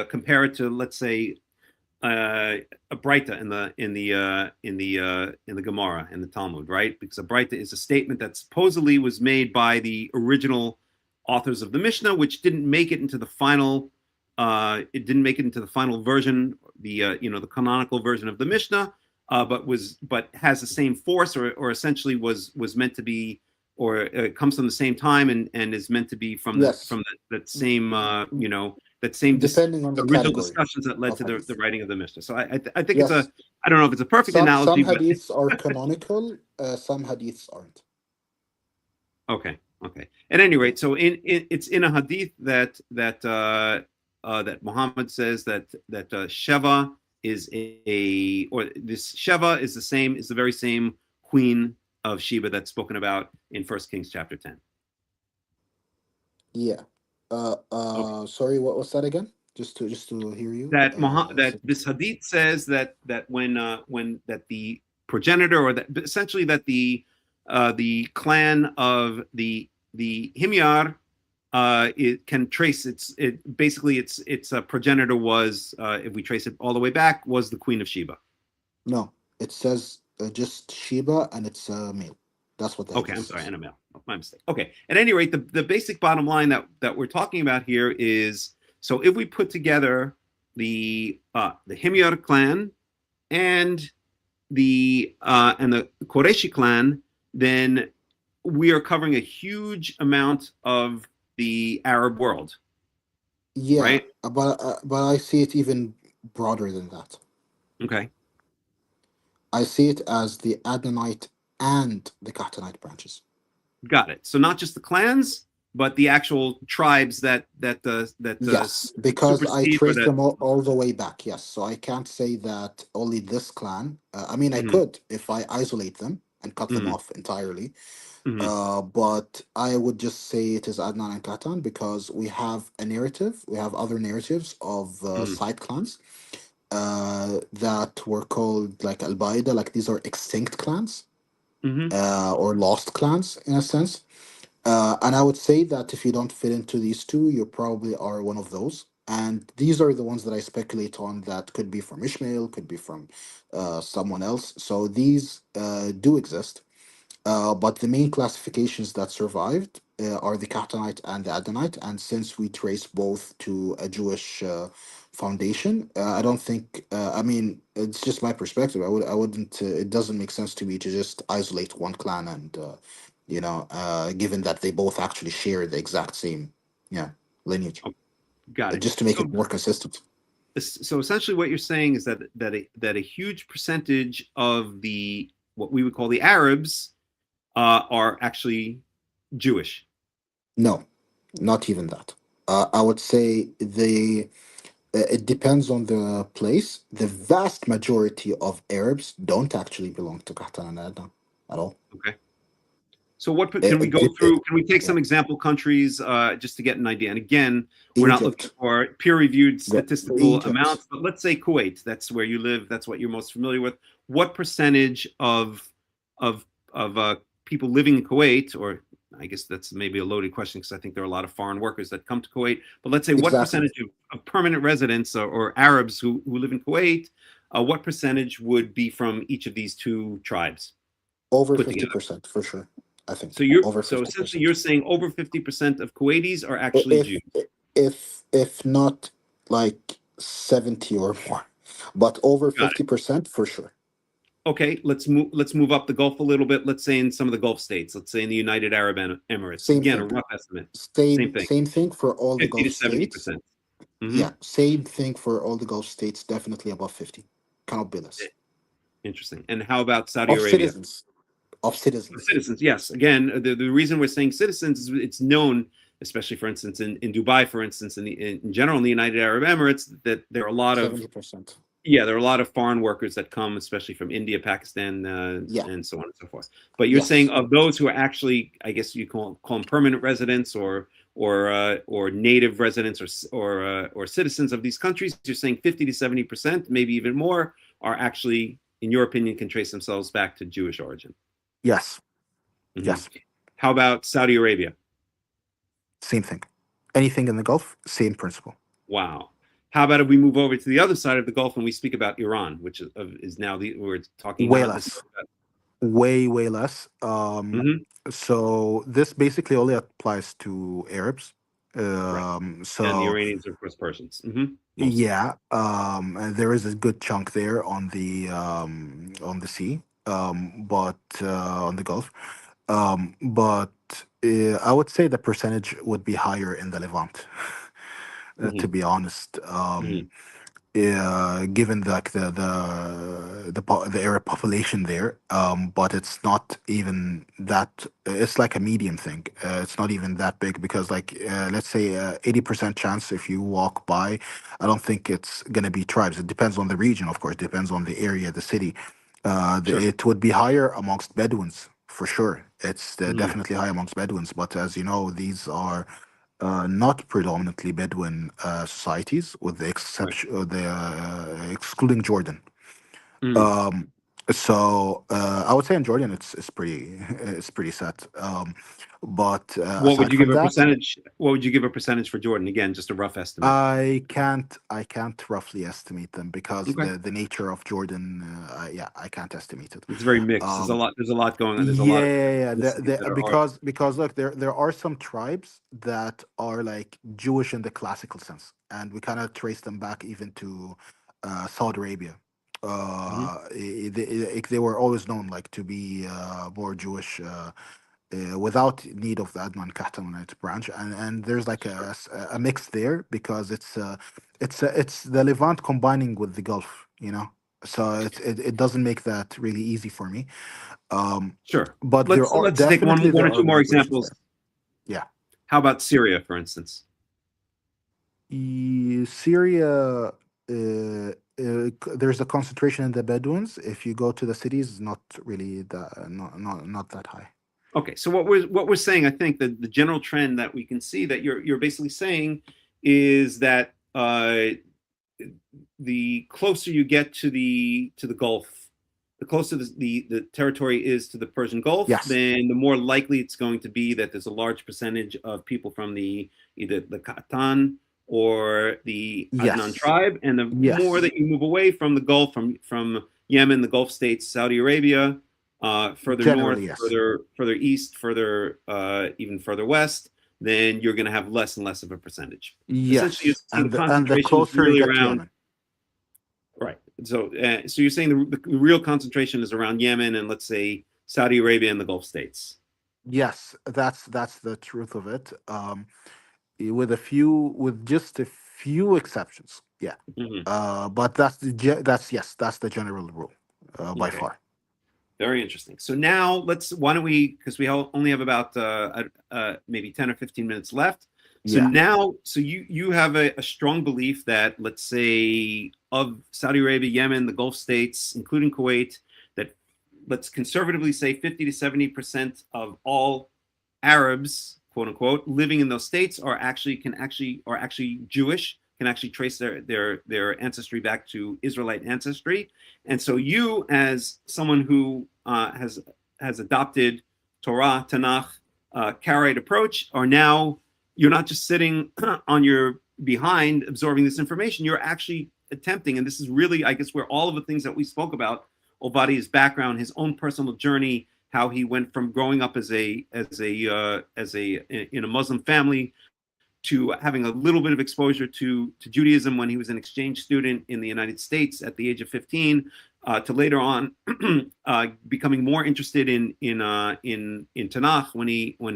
compare it to, let's say, a breita in the Gemara, in the Talmud, right? Because a breita is a statement that supposedly was made by the original authors of the Mishnah, which didn't make it into the final it didn't make it into the final version, the the canonical version of the Mishnah, but has the same force, or essentially was meant to be, or comes from the same time, and is meant to be from Yes, that same that same depending on the original category discussions that led of to hadith. the writing of the Mishnah. So I think it's Yes, I don't know if it's a perfect some analogy, but hadiths are canonical, some hadiths aren't. okay. At any rate, so it's in a hadith that Muhammad says that Sheva is or this Sheva is the very same queen of Sheba that's spoken about in 1 Kings chapter 10. Yeah. Okay. Sorry, what was that again? Just to hear you. That this hadith says that when that the progenitor, or that essentially that the clan of the Himyar, it can trace its progenitor was, if we trace it all the way back, was the Queen of Sheba. No, it says just Sheba, and it's a male. That's what that Okay, I'm sorry, and a male. My mistake. Okay. At any rate, the basic bottom line that we're talking about here is, so if we put together the Himyar clan and the Qureshi clan, then we are covering a huge amount of the Arab world. Yeah, right? but I see it even broader than that. Okay. I see it as the Adonite and the Karaite branches. Got it. So not just the clans, but the actual tribes that Yes, because I supersede, trace them all the way back. Yes, so I can't say that only this clan. I mean, I could if I isolate them and cut them off entirely. But I would just say it is Adnan and Katan because we have a narrative. We have other narratives of side clans that were called like Al-Baida, like these are extinct clans or lost clans in a sense. And I would say that if you don't fit into these two, you probably are one of those. And these are the ones that I speculate on that could be from Ishmael, could be from someone else. So these do exist. But the main classifications that survived are the Karaite and the Adonite. And since we trace both to a Jewish foundation, I don't think. I mean, it's just my perspective. I wouldn't. It doesn't make sense to me to just isolate one clan and, given that they both actually share the exact same, lineage. Got it. Just to make it more consistent. So essentially, what you're saying is that a huge percentage of what we would call the Arabs are actually Jewish. No, not even that. I would say it depends on the place. The vast majority of Arabs don't actually belong to Qatar and Adnan at all. Okay. So what can we go through? Can we take some example countries just to get an idea? And again, we're not looking for peer-reviewed statistical amounts, but let's say Kuwait. That's where you live. That's what you're most familiar with. What percentage of people living in Kuwait, or I guess that's maybe a loaded question because I think there are a lot of foreign workers that come to Kuwait. But let's say what percentage of permanent residents or Arabs who live in Kuwait, what percentage would be from each of these two tribes? Over 50% for sure. I think so. So essentially, you're saying over 50% of Kuwaitis are actually Jews. If not like 70 or more, but over 50% for sure. Okay, let's move up the Gulf a little bit. Let's say in some of the Gulf states. Let's say in the United Arab Emirates. Same Again, thing. a rough estimate. Same thing for all the Gulf 50 to 70%. states. Yeah, same thing for all the Gulf states. Definitely above 50. Cannot be less. Interesting. And how about Saudi Arabia? Of citizens. Yes. Again, the reason we're saying citizens is it's known, especially for instance in Dubai, for instance, in general in the United Arab Emirates, that there are a lot of 70%. Yeah, there are a lot of foreign workers that come, especially from India, Pakistan, and so on and so forth. But you're saying of those who are actually, I guess you call them permanent residents or native residents or citizens of these countries, you're saying 50 to 70%, maybe even more, are actually, in your opinion, can trace themselves back to Jewish origin. Yes. Yes. How about Saudi Arabia? Same thing. Anything in the Gulf, same principle. Wow. How about if we move over to the other side of the Gulf and we speak about Iran, which is now we're talking way about less. Way less. So this basically only applies to Arabs. Right. So And the Iranians are, of course, Persians. Mostly. yeah, there is a good chunk there on the sea, but on the Gulf. But I would say the percentage would be higher in the Levant, to Hmm. be honest. Hmm. Given like the Arab population there, but it's not even that. It's like a medium thing. It's not even that big because, like, let's say 80% chance if you walk by, I don't think it's gonna be tribes. It depends on the region, of course. Depends on the area, the city. Sure. It would be higher amongst Bedouins for sure. It's Hmm. definitely high amongst Bedouins, but as you know, these are not predominantly Bedouin societies, with the Right. exception, the excluding Jordan. Hmm. Um, so I would say in Jordan, it's pretty it's pretty set. But What would aside you give from a that, percentage? What would you give a percentage for Jordan? Again, just a rough estimate. I can't roughly estimate them because Okay. the nature of Jordan, yeah, I can't estimate it. It's very mixed. There's a Um, lot. There's a lot going on. There's a lot of different Yeah, ethnicities that are. because look, there are some tribes that are like Jewish in the classical sense, and we kind of trace them back even to Saudi Arabia. Mhm. They were always known like to be more Jewish, without need of the Adnan Kahtamanite branch, and there's like Sure. a mix there because it's the Levant combining with the Gulf, you know. So it doesn't make that really easy for me. um, Sure. but Let's take one there or are two more migrations examples. there. Yeah. How about Syria, for instance? Syria, there's a concentration in the Bedouins. If you go to the cities, not really not that high. Okay, so what we're saying, I think that the general trend that we can see that you're basically saying is that the closer you get to the Gulf, the closer the territory is to the Persian Gulf, Yes. then the more likely it's going to be that there's a large percentage of people from the either the Khatan or the Adnan Yes. tribe, and the more Yes. that you move away from the Gulf, from Yemen, the Gulf states, Saudi Arabia, further north, Generally, yes. further east, further even further west, then you're going to have less and less of a percentage. Essentially, Yes. so the And the concentration is closer you really get to around. Yemen. Right. So you're saying the real concentration is around Yemen and, let's say, Saudi Arabia and the Gulf states. Yes, that's the truth of it. With just a few exceptions. Yeah. Hmm. But that's the general rule, by Okay. far. Very interesting. So now why don't we, because we only have about maybe 10 or 15 minutes left. So Yeah. now, so you have a strong belief that, let's say, of Saudi Arabia, Yemen, the Gulf states, including Kuwait, that, let's conservatively say, 50 to 70% of all Arabs, quote unquote, living in those states are actually Jewish, can actually trace their ancestry back to Israelite ancestry. And so you, as someone who has adopted Torah, Tanakh, Karaite approach, are now, you're not just sitting on your behind absorbing this information. You're actually attempting, and this is really, I guess, where all of the things that we spoke about, Ovadia's background, his own personal journey, how he went from growing up in a Muslim family to having a little bit of exposure to Judaism when he was an exchange student in the United States at the age of 15, to later on becoming more interested in Tanakh when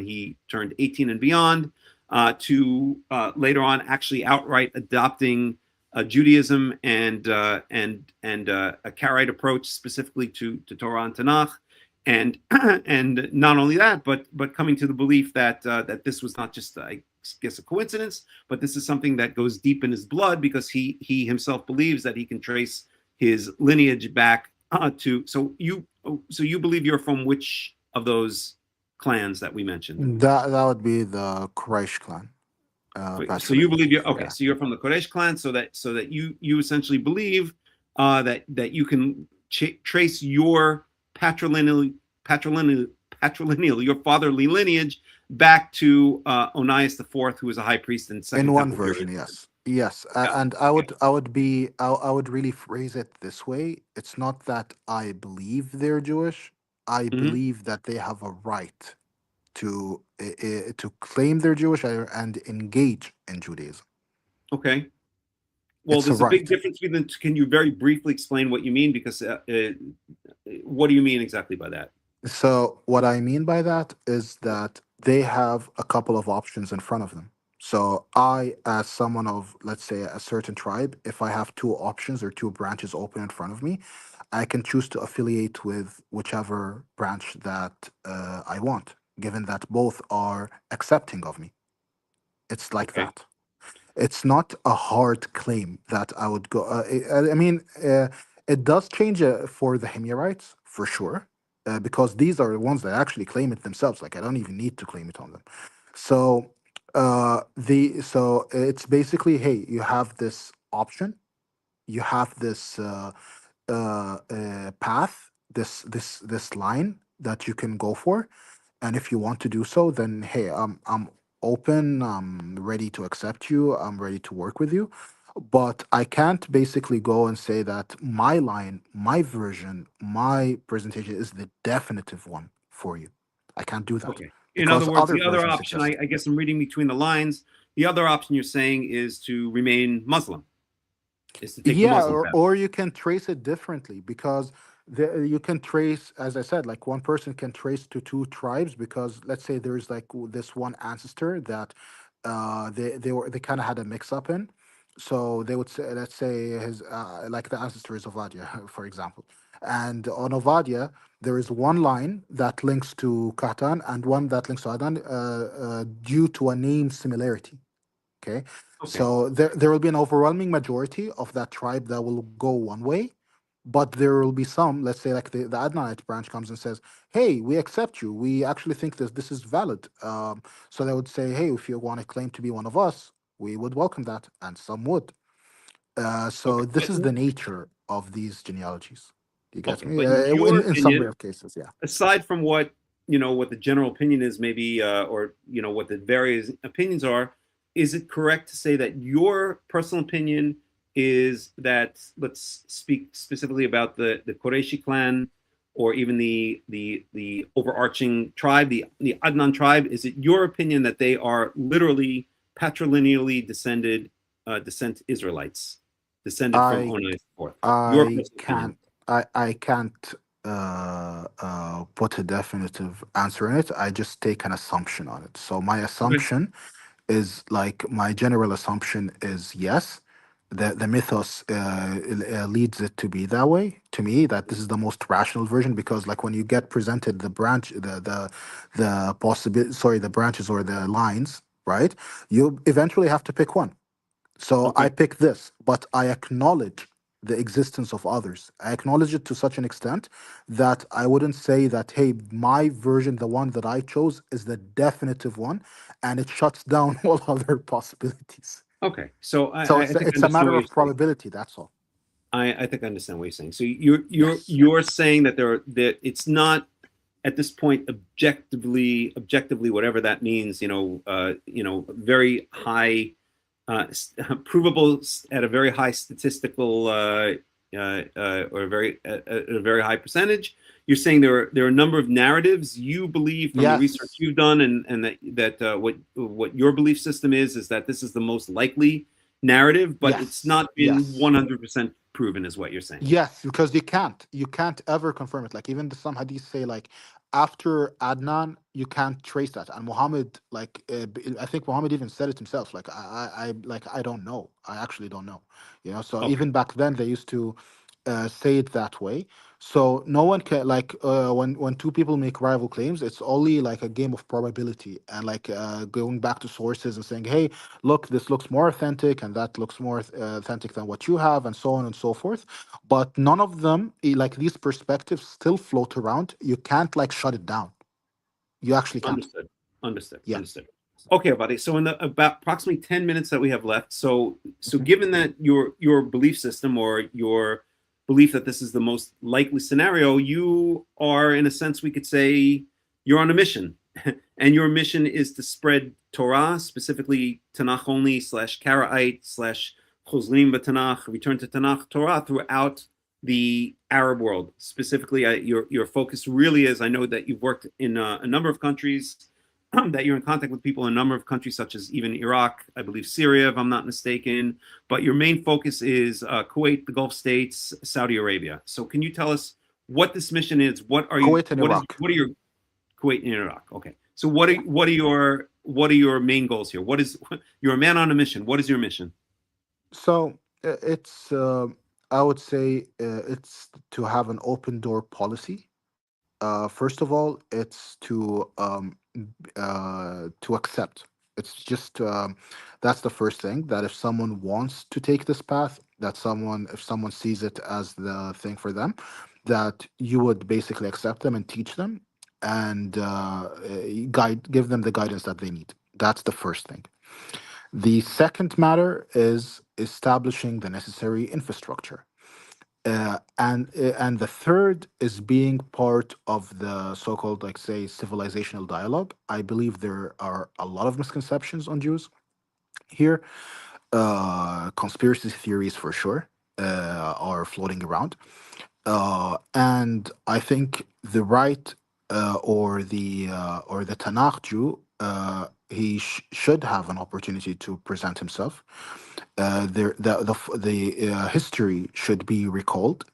he turned 18 and beyond, to later on actually outright adopting Judaism and a Karaite approach specifically to Torah and Tanakh, and and not only that, but coming to the belief that this was not just, I guess, a coincidence, but this is something that goes deep in his blood, because he himself believes that he can trace his lineage back to. So you believe you're from which of those clans that we mentioned? That would be the Quraysh clan, So you believe patrilineage. you're okay. Yeah. So you're from the Kodesh clan. So that you essentially believe that you can trace your patrilineal, your fatherly lineage back to Onias the Fourth, who was a high priest in In Second one Temple version, period. yes. Yes. Got it. And Okay. I would really phrase it this way. It's not that I believe they're Jewish. I Hmm. believe that they have a right to claim they're Jewish and engage in Judaism. Okay. Well, It's a there's a big right. difference between. Can you very briefly explain what you mean? Because what do you mean exactly by that? So what I mean by that is that they have a couple of options in front of them. So I, as someone of, let's say, a certain tribe, if I have two options or two branches open in front of me, I can choose to affiliate with whichever branch that I want, given that both are accepting of me. It's like Okay. that. It's not a hard claim that I would go. I mean, it does change for the Himyarites for sure, because these are the ones that actually claim it themselves. Like I don't even need to claim it on them. So so it's basically, hey, you have this option, you have this path, this line that you can go for, and if you want to do so, then hey, I'm open, I'm ready to accept you, I'm ready to work with you. But I can't basically go and say that my line, my version, my presentation is the definitive one for you. I can't do that Okay. In other because words, other the other versions option, exist. I guess I'm reading between the lines. The other option you're saying is to remain Muslim, is to take the Yeah, Muslim path. or you can trace it differently because you can trace, as I said, like one person can trace to two tribes because let's say there's like this one ancestor that they kind of had a mix up in. So they would say, let's say his like the ancestor is Ovadia, for example. And on Ovadia, there is one line that links to Katan and one that links to Adan due to a name similarity. Okay, Okay. so there will be an overwhelming majority of that tribe that will go one way, but there will be some, let's say like the Adnanite branch comes and says, "Hey, we accept you. We actually think this is valid." So they would say, "Hey, if you want to claim to be one of us, we would welcome that," and some would. Okay. So this is the nature of these genealogies. You get Okay. me? But in your In some opinion, rare cases, yeah. aside from what what the general opinion is, maybe, or what the various opinions are, is it correct to say that your personal opinion is that, let's speak specifically about the Qurayshi clan, or even the overarching tribe, the Adnan tribe? Is it your opinion that they are literally patrilineally descent Israelites, descended from I Onai forth? Your I personal opinion. can't I can't put a definitive answer in it. I just take an assumption on it. So my Okay. assumption is like my general assumption is yes. The mythos leads it to be that way to me, that this is the most rational version, because like when you get presented the branch the possibility, sorry, the branches or the lines, right, you eventually have to pick one. So I Okay. pick this, but I acknowledge the existence of others. I acknowledge it to such an extent that I wouldn't say that, hey, my version, the one that I chose, is the definitive one, and it shuts down all other possibilities. Okay. So So I think I it's a understand matter what you're of saying. probability. That's all. I think I understand what you're saying. So Yes. you're saying that that it's not at this point objectively, whatever that means, very high, provable at a very high statistical, or a very high percentage. You're saying there are a number of narratives you believe from the research Yes. you've done, and that what your belief system is that this is the most likely narrative, but it's Yes. not been Yes. 100% proven, is what you're saying. Yes, because you can't ever confirm it. Like even some hadiths say like after Adnan you can't trace that. And Muhammad, like I think Muhammad even said it himself. Like I don't know. I actually don't know. So Okay. even back then they used to say it that way. So no one can, like when two people make rival claims, it's only like a game of probability and like going back to sources and saying, hey, look, this looks more authentic and that looks more authentic than what you have, and so on and so forth. But none of them, like these perspectives still float around. You can't like shut it down. You actually can't. Understood. Understood. Yeah. Understood. Okay, buddy. So in the about approximately 10 minutes that we have left, so Mhm. given that your belief system, or your belief that this is the most likely scenario, you are, in a sense, we could say, you're on a mission. And your mission is to spread Torah, specifically Tanakh only slash Karaite slash Chozlim b'Tanakh, return to Tanakh Torah, throughout the Arab world. Specifically, your focus really is, I know that you've worked in a number of countries, that you're in contact with people in a number of countries, such as even Iraq, I believe Syria, if I'm not mistaken. But your main focus is Kuwait, the Gulf states, Saudi Arabia. So can you tell us what this mission is? What are you? Kuwait and Iraq. What are your Kuwait and Iraq? Okay. So what are your main goals here? What is you're a man on a mission? What is your mission? So it's I would say it's to have an open door policy. First of all, it's to accept. It's just that's the first thing. That if someone wants to take this path, if someone sees it as the thing for them, that you would basically accept them and teach them and give them the guidance that they need. That's the first thing. The second matter is establishing the necessary infrastructure. And the third is being part of the so-called, like, say, civilizational dialogue. I believe there are a lot of misconceptions on Jews here. Conspiracy theories for sure are floating around. And I think the right or the Tanakh Jew, he should have an opportunity to present himself. The history should be recalled,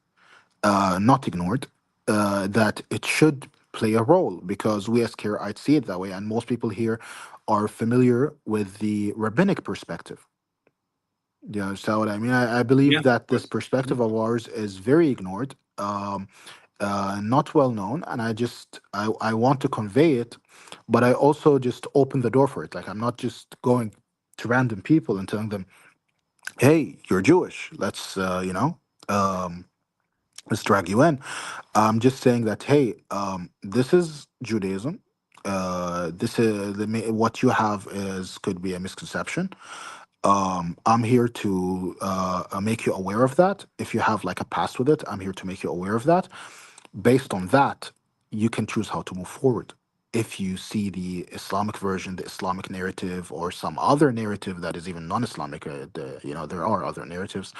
not ignored. That it should play a role because we as Karaites see it that way, and most people here are familiar with the rabbinic perspective. You understand what I mean? I believe Yeah, that of this course. perspective of ours is very ignored, not well known, and I want to convey it, but I also just open the door for it. Like, I'm not just going to random people and telling them, "Hey, you're Jewish. Let's drag you in." I'm just saying that, hey, this is Judaism. This is what you have could be a misconception. I'm here to make you aware of that. If you have like a past with it, I'm here to make you aware of that. Based on that, you can choose how to move forward. If you see the Islamic version, the Islamic narrative, or some other narrative that is even non-Islamic, there are other narratives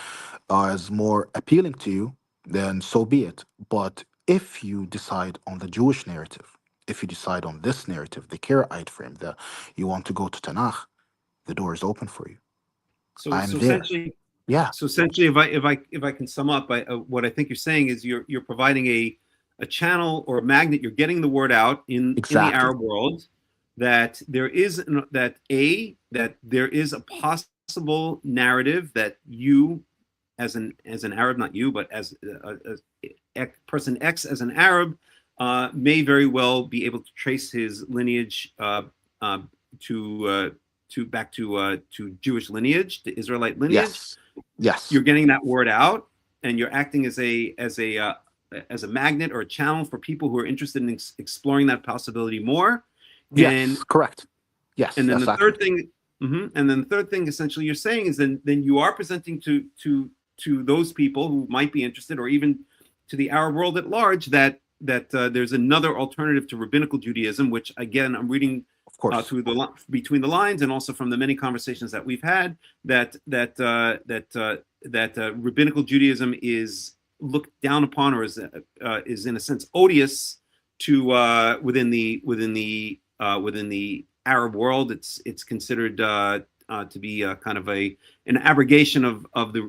as more appealing to you, then so be it. But if you decide on the Jewish narrative, if you decide on this narrative, the Karaite frame, that you want to go to Tanakh, the door is open for you. So I'm so there. essentially, Yeah, if I can sum up, what I think you're saying is you're providing a channel or a magnet. You're getting the word out in the exactly. Arab world that there is a possible narrative that you as an Arab, not you, but as person X as an Arab, may very well be able to trace his lineage to back to Jewish lineage, to Israelite lineage. Yes. Yes. You're getting that word out, and you're acting as a magnet or a channel for people who are interested in exploring that possibility more. Yes. And Correct. Yes. and then That's the third accurate. thing, and then the third thing, essentially, you're saying is then you are presenting to those people who might be interested, or even to the Arab world at large, that there's another alternative to rabbinical Judaism, which again I'm reading Of course. through between the lines, and also from the many conversations that we've had, that rabbinical Judaism is looked down upon, or is in a sense odious to within the Arab world. It's considered to be kind of an abrogation of the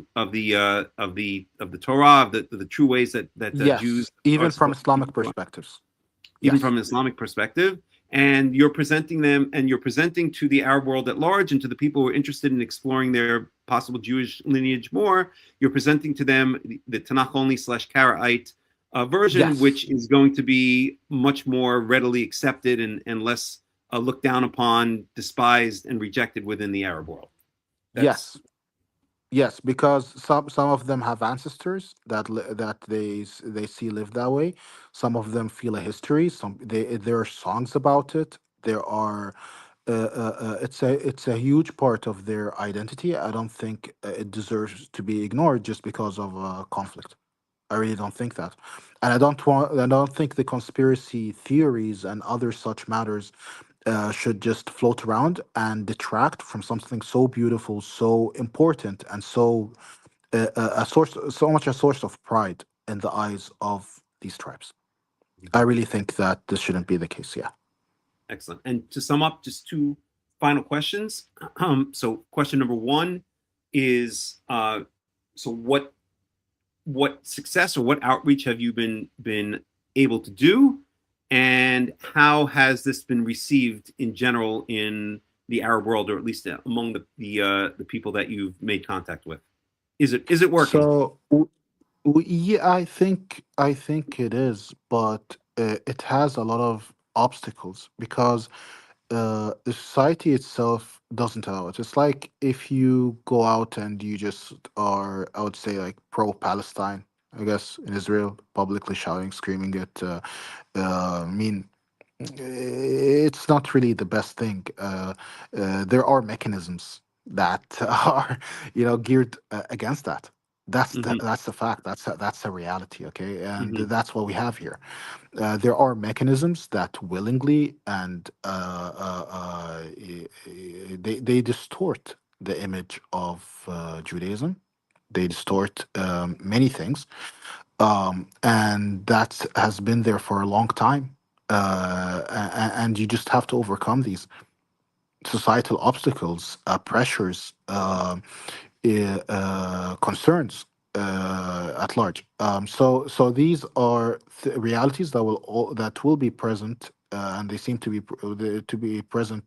Torah, of the true ways that Yes. Jews Even are from supposed to Islamic be, perspectives. even Yes. from an Islamic perspective. And you're presenting them, and you're presenting to the Arab world at large, and to the people who are interested in exploring their possible Jewish lineage more. You're presenting to them the Tanakh only / Karaite version, Yes. which is going to be much more readily accepted and less looked down upon, despised, and rejected within the Arab world. Yes. Yes, because some of them have ancestors that they see live that way. Some of them feel a history. There are songs about it. There are it's a huge part of their identity. I don't think it deserves to be ignored just because of conflict. I really don't think that, and I don't think the conspiracy theories and other such matters should just float around and detract from something so beautiful, so important, and so much a source of pride in the eyes of these tribes. I really think that this shouldn't be the case. Yeah. Excellent. And to sum up, just two final questions. So question number one is, so what success or what outreach have you been able to do, and how has this been received in general in the Arab world, or at least among the people that you've made contact with? Is it working? So yeah, I think it is, but it has a lot of obstacles because the society itself doesn't allow it. It's like if you go out and you just are, I would say, like pro-Palestine, I guess, in Israel, publicly shouting, screaming it. I mean, it's not really the best thing. There are mechanisms that are, geared against that. Hmm. That's the fact. That's a reality. Okay, and Hmm. that's what we have here. There are mechanisms that willingly and they distort the image of Judaism. They distort many things, and that has been there for a long time. And you just have to overcome these societal obstacles, pressures, concerns at large. So these are realities that will be present, and they seem to be present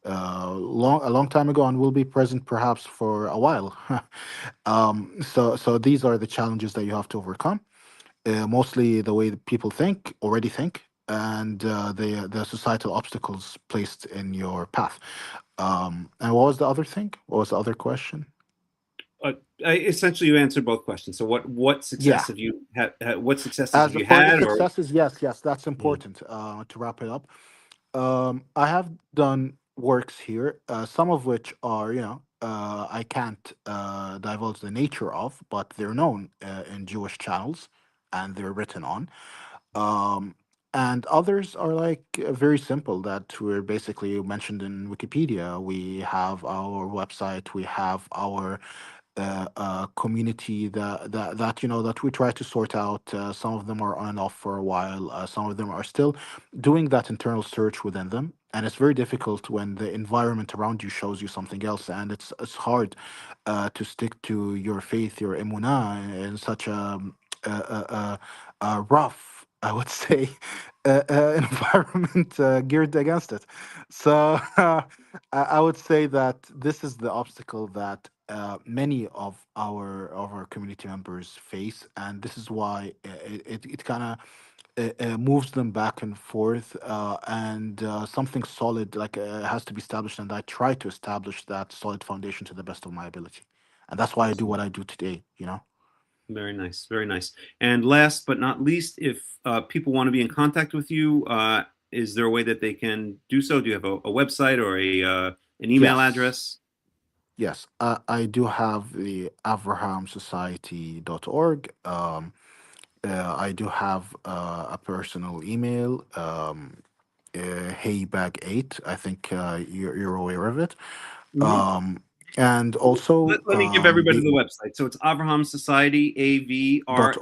a long time ago, and will be present perhaps for a while. So these are the challenges that you have to overcome. Mostly the way that people already think, and the societal obstacles placed in your path. And what was the other thing? What was the other question? Essentially, you answered both questions. So, what Yeah, success have you had? What successes have as you for the had? Or successes, yes, that's important. To wrap it up, I have done works here, some of which are, I can't divulge the nature of, but they're known in Jewish channels, and they're written on. Um, and others are like very simple that were basically mentioned in Wikipedia. We have our website, we have our community that we try to sort out. Some of them are on and off for a while. Some of them are still doing that internal search within them, and it's very difficult when the environment around you shows you something else, and it's hard to stick to your faith, your emunah, in such a rough, I would say, environment geared against it. So I would say that this is the obstacle that many of our community members face, and this is why it kind of moves them back and forth, and something solid like has to be established, and I try to establish that solid foundation to the best of my ability, and that's why I do what excellent. I do today. Very nice, very nice. And last but not least, if people want to be in contact with you, is there a way that they can do so? Do you have a website or an email Yes. address? Yes, I do have the AvrahamSociety.org. I do have a personal email, heybag8. I think you're aware of it. Hmm. Um, and also Let me give everybody the website. So it's Avraham Society, .org.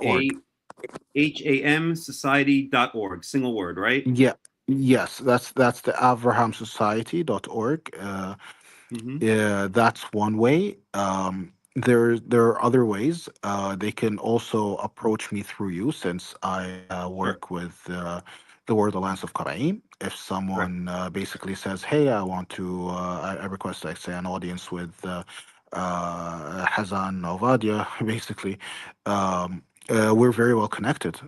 AVRAHAM Society.org. Single word, right? Yeah, yes, that's the AvrahamSociety.org. Hmm. That's one way. There are other ways. They can also approach me through you, since I Sure. work with the World Alliance of Qara'im. If Correct. someone basically says, "Hey, I want to," I request, like, say, an audience with Hazzan Ovadia, basically. Um, we're very well connected.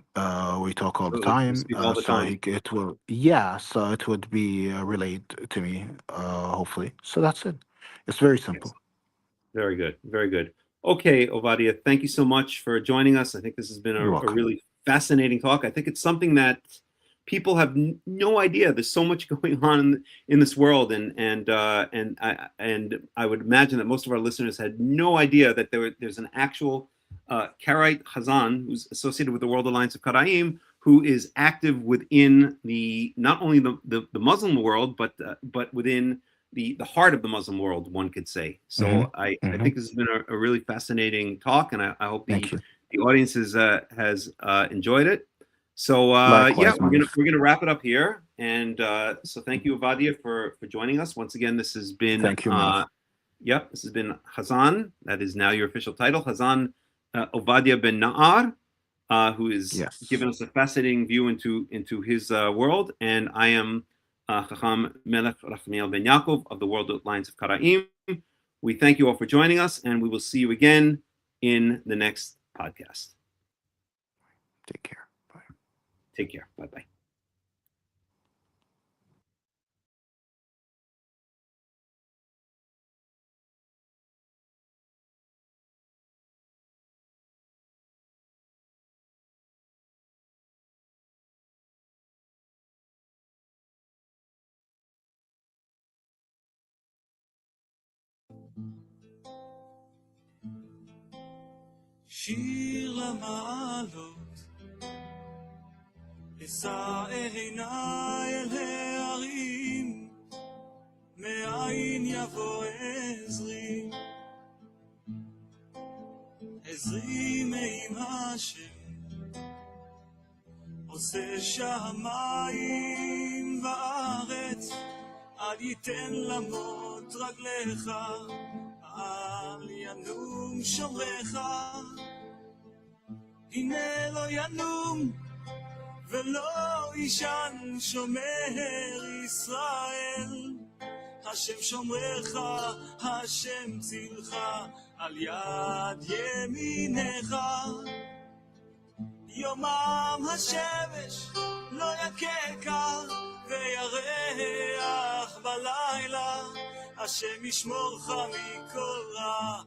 We talk all the Absolutely. We time, speak all the so time. it will, yeah, so it would be relayed to me, hopefully. So that's it. It's very Yes. simple. Very good. Very good. Okay, Ovadia, thank you so much for joining us. I think this has been You're a welcome. really fascinating talk. I think it's something that people have no idea. There's so much going on in this world, and I would imagine that most of our listeners had no idea that there's an actual Karaite Hazzan who's associated with the World Alliance of Qara'im, who is active within the not only the Muslim world, but within the heart of the Muslim world, one could say. Hmm. So I Hmm. think this has been a really fascinating talk, and I hope Thank the you. the audience has enjoyed it. So yeah, Likewise, we're man. gonna wrap it up here. And so thank you, Ovadia, for joining us. Once again, this has been... Thank you, Melech. This has been Hazzan. That is now your official title. Hazzan Ovadia ben Na'ar, who is given us a fascinating view into his world. And I am Hakham Melech Rahmiel ben Yaakov of the World Alliance of Qara'im. We thank you all for joining us, and we will see you again in the next podcast. Take care. Bye. Take care. Bye-bye. שיר למעלות, אשא עיניי אל ההרים, מאין יבוא עזרי, עזרי מעם השם, עושה שמיים וארץ, אל ייתן למות רגליך, אל ינום שומרך, הנה לא ינום ולא ישן שומר ישראל, השם שומרך, השם צילך, על יד ימינך, יומם השמש לא יככה וירח בלילה, השם ישמורך מכל רע,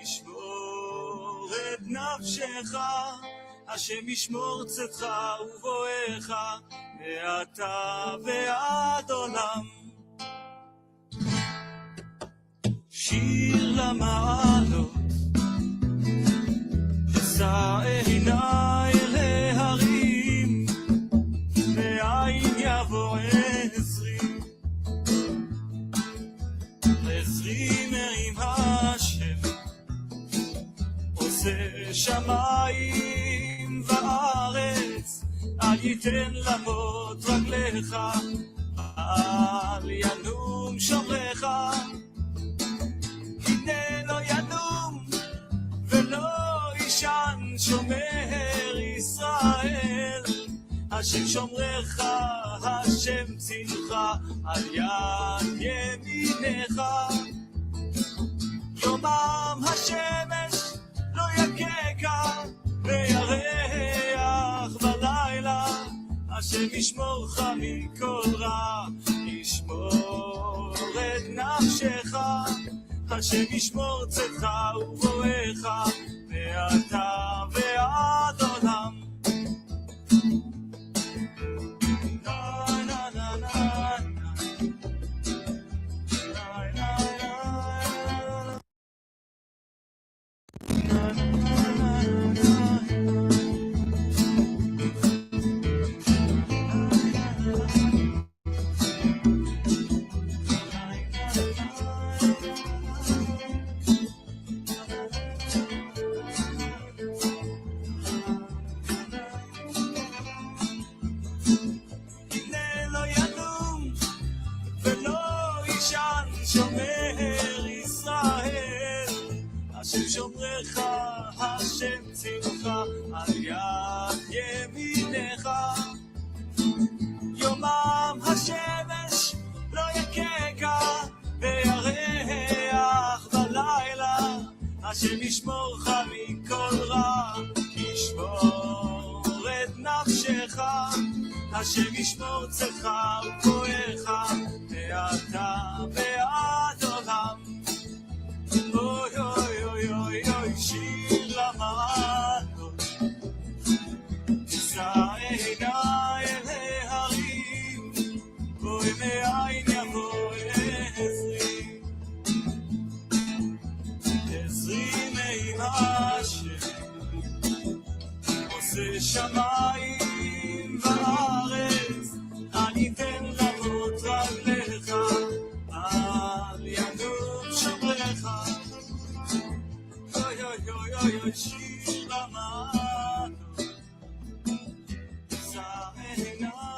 ישמור את נפשך, השם ישמור צאתך ובואך, מעתה ועד עולם. שיר למעלות, אשא עיניי אל ההרים, מאין יבוא עזרי, עזרי מעם השם, עושה שמיים וארץ, אל ייתן למות רגליך, אל ינום שומרך, הנה לא ינום ולא ישן שומר ישראל, השם שומרך, השם צילך, על יד ימינך, יומם השמש לא יככה וירח בלילה, השם ישמורך מכל רע, ישמור את נפשך, השם ישמור צאתך ובואך, מעתה ועד עולם. שומרך, השם צילך, על יד ימינך, יומם השמש לא יככה וירח בלילה, השם ישמורך מכל רע, ישמור את נפשך, השם ישמור צאתך ובואך, מעתה ועד עולם. אוי אוי אוי אוי אוי, שיר למעלות, אשא עיניי אל ההרים, אוי מאין יבוא עזרי, עזרי מעם השם, עושה שמיים וארץ, אל ייתן למות רגליך, אל ינום שומרך, אוי אוי אוי אוי אוי, שיר למעלות, אשא עיניי